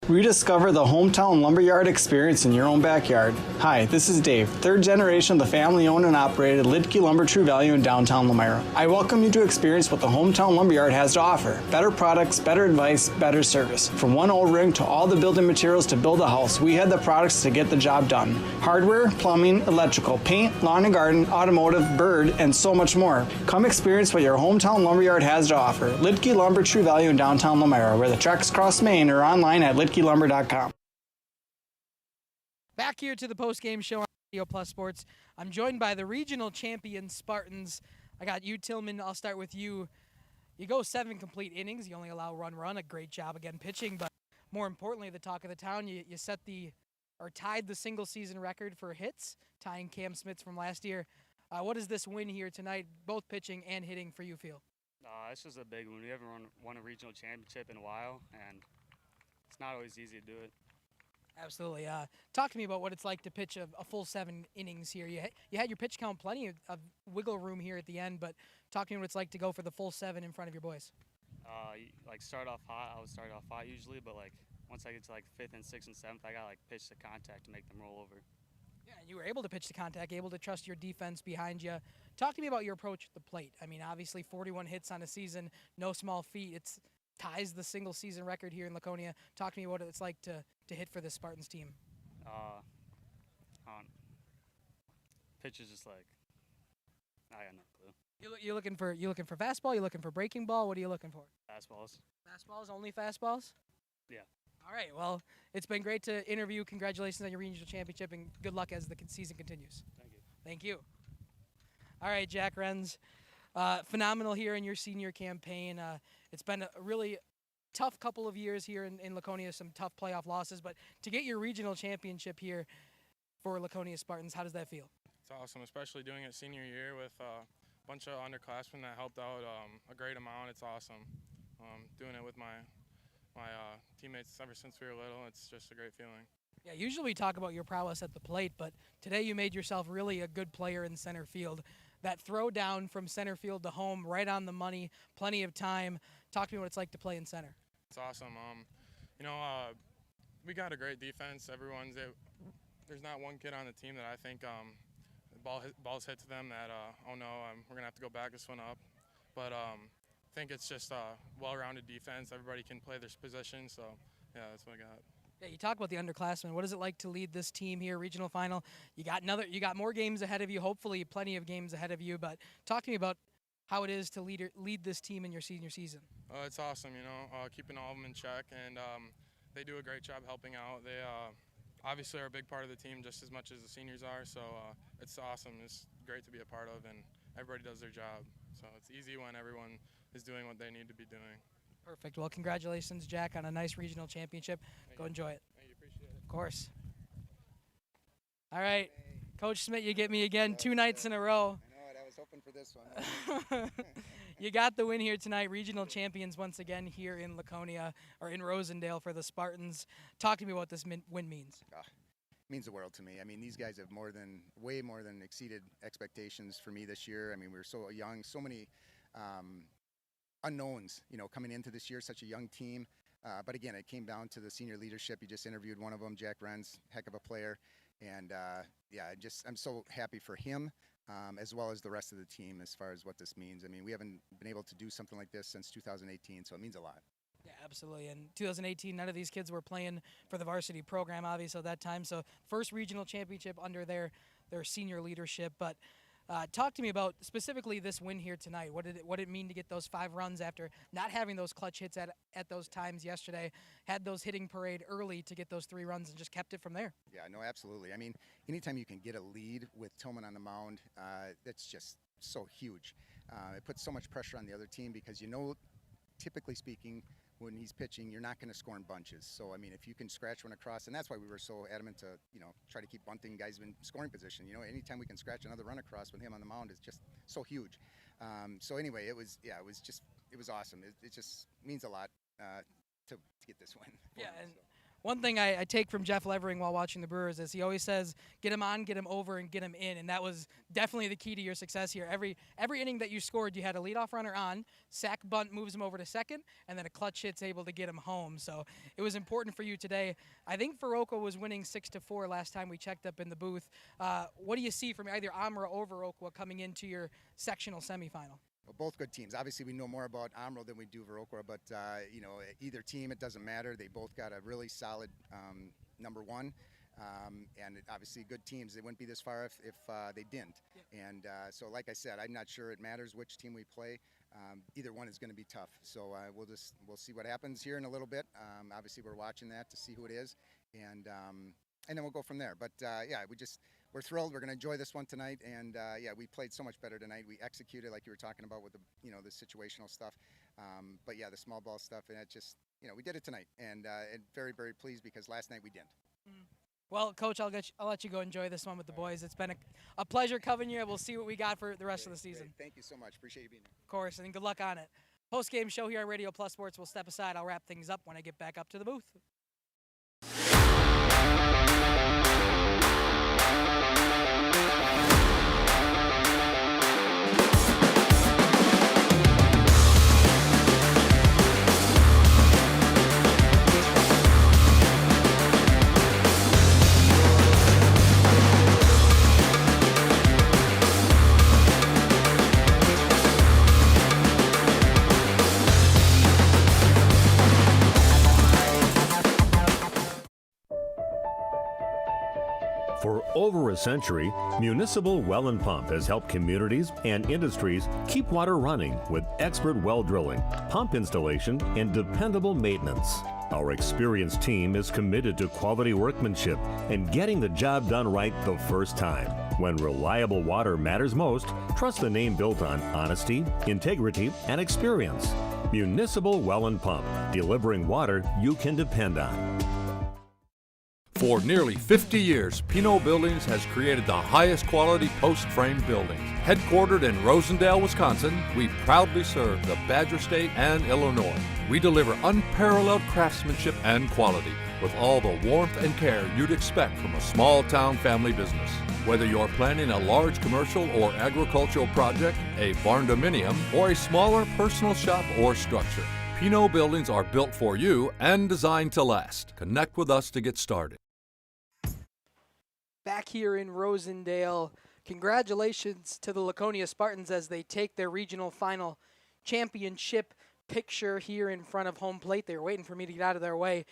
Rediscover the hometown lumberyard experience in your own backyard. Hi, this is Dave, third generation of the family-owned and operated Lidke Lumber True Value in downtown Lamira. I welcome you to experience what the hometown lumberyard has to offer. Better products, better advice, better service. From one old ring to all the building materials to build a house, we had the products to get the job done. Hardware, plumbing, electrical, paint, lawn and garden, automotive, bird, and so much more. Come experience what your hometown lumberyard has to offer. Lidke Lumber True Value in downtown Lamira, where the tracks cross Main, or online at lidkelumber.com.
Back here to the post-game show on Radio Plus Sports. I'm joined by the regional champion Spartans. I got you, Tillman. I'll start with you. You go 7 complete innings. You only allow run. A great job again pitching, but more importantly, the talk of the town, you tied the single-season record for hits, tying Cam Smith's from last year. What does this win here tonight, both pitching and hitting, for you feel?
It's just a big one. We haven't won a regional championship in a while, and it's not always easy to do it.
Absolutely. Talk to me about what it's like to pitch a full 7 innings here. You had your pitch count, plenty of wiggle room here at the end, but talk to me what it's like to go for the full 7 in front of your boys.
Start off hot. I would start off hot usually, but once I get to 5th and 6th and 7th, I got pitch to contact to make them roll over.
Yeah, and you were able to pitch to contact, able to trust your defense behind you. Talk to me about your approach at the plate. I mean, obviously 41 hits on a season, no small feat. It's ties the single season record here in Laconia. Talk to me what it's like to hit for this Spartans team.
Pitch is just I got no clue.
You looking for fastball? You looking for breaking ball? What are you looking for?
Fastballs.
Fastballs, only fastballs?
Yeah.
All right. Well, it's been great to interview. Congratulations on your regional championship, and good luck as the season continues.
Thank you.
Thank you. All right, Jack Renz, phenomenal here in your senior campaign. It's been a really tough couple of years here in Laconia, some tough playoff losses, but to get your regional championship here for Laconia Spartans, how does that feel?
It's awesome, especially doing it senior year with a bunch of underclassmen that helped out a great amount. It's awesome. Doing it with my teammates ever since we were little, it's just a great feeling.
Yeah, usually we talk about your prowess at the plate, but today you made yourself really a good player in center field. That throw down from center field to home, right on the money, plenty of time. Talk to me what it's like to play in center.
It's awesome. We got a great defense. There's not one kid on the team that I think the ball's hit to them that, oh no, we're going to have to go back this one up. But I think it's just a well-rounded defense. Everybody can play their position, so yeah, that's what I got.
Yeah, you talk about the underclassmen. What is it like to lead this team here, regional final? You got more games ahead of you, hopefully plenty of games ahead of you, but talk to me about how it is to lead this team in your senior season.
It's awesome, keeping all of them in check, and they do a great job helping out. They obviously are a big part of the team just as much as the seniors are, so it's awesome. It's great to be a part of, and everybody does their job. So it's easy when everyone is doing what they need to be doing.
Perfect. Well, congratulations, Jack, on a nice regional championship. Go enjoy it.
Thank you. Appreciate it.
Of course. All right. Coach Smith, you get me again 2 nights in a row.
I know it. I was hoping for this one.
You got the win here tonight. Regional champions once again here in Laconia, or in Rosendale for the Spartans. Talk to me about what this win means.
It means the world to me. I mean, these guys have way more than exceeded expectations for me this year. I mean, we were so young, so many unknowns, coming into this year, such a young team. But again, it came down to the senior leadership. You just interviewed one of them, Jack Renz, heck of a player. And I'm so happy for him, as well as the rest of the team as far as what this means. I mean, we haven't been able to do something like this since 2018, so it means a lot.
Yeah, absolutely. In 2018, none of these kids were playing for the varsity program, obviously, at that time. So first regional championship under their senior leadership. But talk to me about specifically this win here tonight. What did it mean to get those 5 runs after not having those clutch hits at those times yesterday? Had those hitting parade early to get those 3 runs and just kept it from there.
Yeah, no, absolutely. I mean, anytime you can get a lead with Tillman on the mound, that's just so huge. It puts so much pressure on the other team because typically speaking, when he's pitching, you're not going to score in bunches. So, I mean, if you can scratch one across, and that's why we were so adamant to, try to keep bunting guys in scoring position. Anytime we can scratch another run across with him on the mound is just so huge. So anyway, it was awesome. It just means a lot to get this win.
Yeah, and one thing I take from Jeff Levering while watching the Brewers is he always says, get him on, get him over, and get him in. And that was definitely the key to your success here. Every inning that you scored, you had a leadoff runner on, sack bunt moves him over to second, and then a clutch hit's able to get him home. So it was important for you today. I think Viroqua was winning 6-4 last time we checked up in the booth. What do you see from either Amra or Viroqua coming into your sectional semifinal?
Well, both good teams. Obviously, we know more about Amro than we do Viroqua, but either team, it doesn't matter. They both got a really solid number 1, and obviously good teams. They wouldn't be this far if they didn't. Yeah. And so, like I said, I'm not sure it matters which team we play. Either one is going to be tough. So we'll see what happens here in a little bit. Obviously, we're watching that to see who it is, and then we'll go from there. But we're thrilled. We're going to enjoy this one tonight, and we played so much better tonight. We executed like you were talking about with the situational stuff, but the small ball stuff, and it just we did it tonight, and very, very pleased because last night we didn't.
Well, Coach, I'll let you go enjoy this one with the boys. It's been a pleasure covering you. We'll see what we got for the rest of the season.
Great. Thank you so much. Appreciate you being here.
Of course, and good luck on it. Post-game show here on Radio Plus Sports. We'll step aside. I'll wrap things up when I get back up to the booth.
For over a century, Municipal Well and Pump has helped communities and industries keep water running with expert well drilling, pump installation, and dependable maintenance. Our experienced team is committed to quality workmanship and getting the job done right the first time. When reliable water matters most, trust the name built on honesty, integrity, and experience. Municipal Well and Pump, delivering water you can depend on.
For nearly 50 years, Pinot Buildings has created the highest quality post-frame buildings. Headquartered in Rosendale, Wisconsin, we proudly serve the Badger State and Illinois. We deliver unparalleled craftsmanship and quality with all the warmth and care you'd expect from a small-town family business. Whether you're planning a large commercial or agricultural project, a barn-dominium, or a smaller personal shop or structure, Pinot Buildings are built for you and designed to last. Connect with us to get started.
Back here in Rosendale, congratulations to the Laconia Spartans as they take their regional final championship picture here in front of home plate. They were waiting for me to get out of their way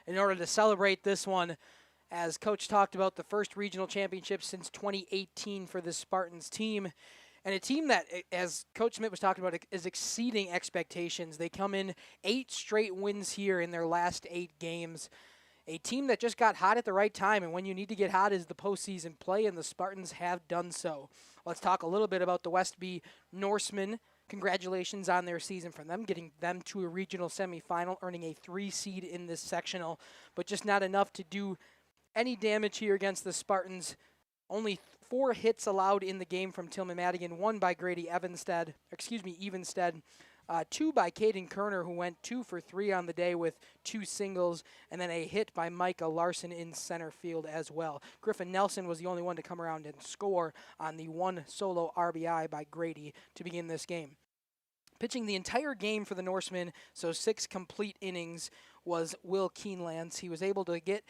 in order to celebrate this one. As Coach talked about, the first regional championship since 2018 for the Spartans team. And a team that, as Coach Schmidt was talking about, is exceeding expectations. They come in 8 straight wins here in their last 8 games. A team that just got hot at the right time, and when you need to get hot is the postseason play, and the Spartans have done so. Let's talk a little bit about the Westby Norsemen. Congratulations on their season for them, getting them to a regional semifinal, earning a 3 seed in this sectional, but just not enough to do any damage here against the Spartans. Only 4 hits allowed in the game from Tillman Madigan, 1 by Grady Evenstead, 2 by Caden Kerner, who went 2 for 3 on the day with 2 singles, and then a hit by Micah Larson in center field as well. Griffin Nelson was the only one to come around and score on the 1 solo RBI by Grady to begin this game. Pitching the entire game for the Norsemen, so 6 complete innings, was Will Keenlands. He was able to get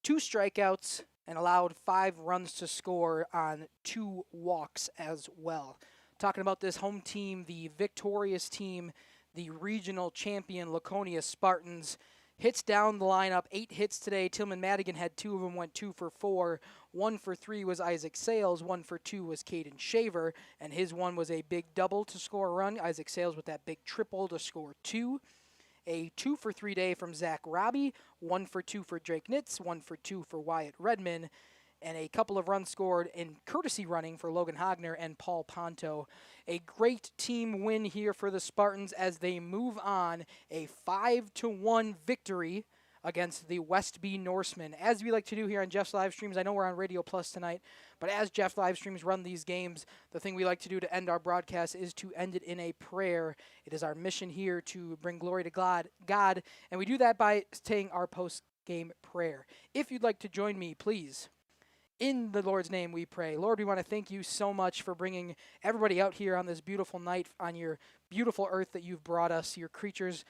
2 strikeouts and allowed 5 runs to score on 2 walks as well. Talking about this home team, the victorious team, the regional champion Laconia Spartans. Hits down the lineup, 8 hits today. Tillman Madigan had 2 of them, went 2 for 4. 1 for 3 was Isaac Sales. 1 for 2 was Caden Shaver, and his one was a big double to score a run. Isaac Sales with that big triple to score 2. A 2 for 3 day from Zach Robbie. 1 for 2 for Drake Nitz. 1 for 2 for Wyatt Redman. And a couple of runs scored in courtesy running for Logan Hogner and Paul Ponto. A great team win here for the Spartans as they move on, a 5-1 victory against the Westby Norsemen. As we like to do here on Jeff's Livestreams, I know we're on Radio Plus tonight, but as Jeff Livestreams run these games, the thing we like to do to end our broadcast is to end it in a prayer. It is our mission here to bring glory to God, and we do that by saying our post-game prayer. If you'd like to join me, please. In the Lord's name we pray. Lord, we want to thank you so much for bringing everybody out here on this beautiful night on your beautiful earth that you've brought us. Your creatures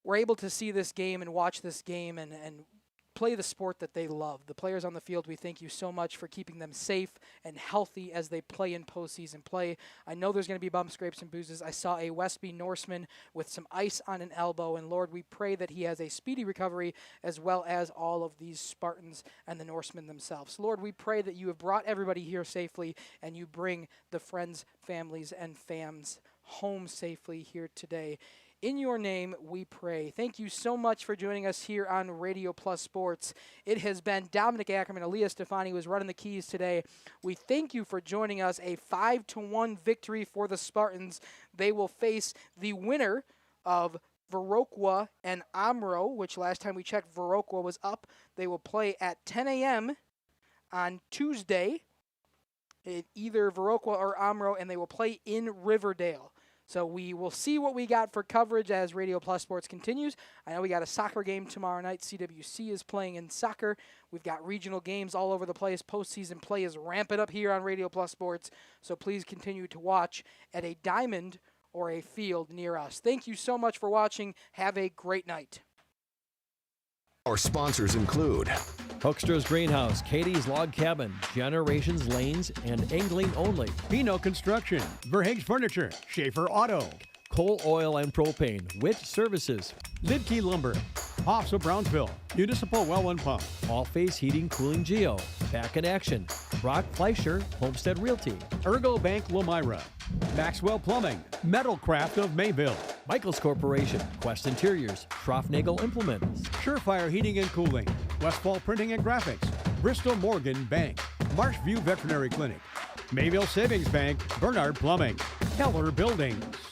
were able to see this game and watch this game and play the sport that they love. The players on the field, we thank you so much for keeping them safe and healthy as they play in postseason play. I know there's going to be bumps, scrapes, and bruises. I saw a Westby Norseman with some ice on an elbow, and Lord, we pray that he has a speedy recovery as well as all of these Spartans and the Norsemen themselves. Lord, we pray that you have brought everybody here safely and you bring the friends, families, and fams home safely here today. In your name, we pray. Thank you so much for joining us here on Radio Plus Sports. It has been Dominic Ackerman. Aaliyah Stefani was running the keys today. We thank you for joining us. A 5-1 victory for the Spartans. They will face the winner of Viroqua and Amro, which last time we checked, Viroqua was up. They will play at 10 a.m. on Tuesday, either Viroqua or Amro, and they will play in Riverdale. So we will see what we got for coverage as Radio Plus Sports continues. I know we got a soccer game tomorrow night. CWC is playing in soccer. We've got regional games all over the place. Postseason play is ramping up here on Radio Plus Sports. So please continue to watch at a diamond or a field near us. Thank you so much for watching. Have a great night.
Our sponsors include
Hoekstra's Greenhouse, Katie's Log Cabin, Generations Lanes, and Angling Only.
Pinot Construction, Verhaeg's Furniture, Schaefer Auto,
Coal Oil and Propane, Witt Services,
Lidkey Lumber, Hoffs of Brownsville, Municipal Well and Pump,
All Phase Heating, Cooling Geo, Back in Action, Brock Fleischer, Homestead Realty,
Ergo Bank Lomira, Maxwell Plumbing, Metalcraft of Mayville,
Michaels Corporation, Quest Interiors, Schroffnagel Implements,
Surefire Heating and Cooling, Westfall Printing and Graphics, Bristol Morgan Bank, Marshview Veterinary Clinic, Mayville Savings Bank, Bernard Plumbing, Keller Buildings.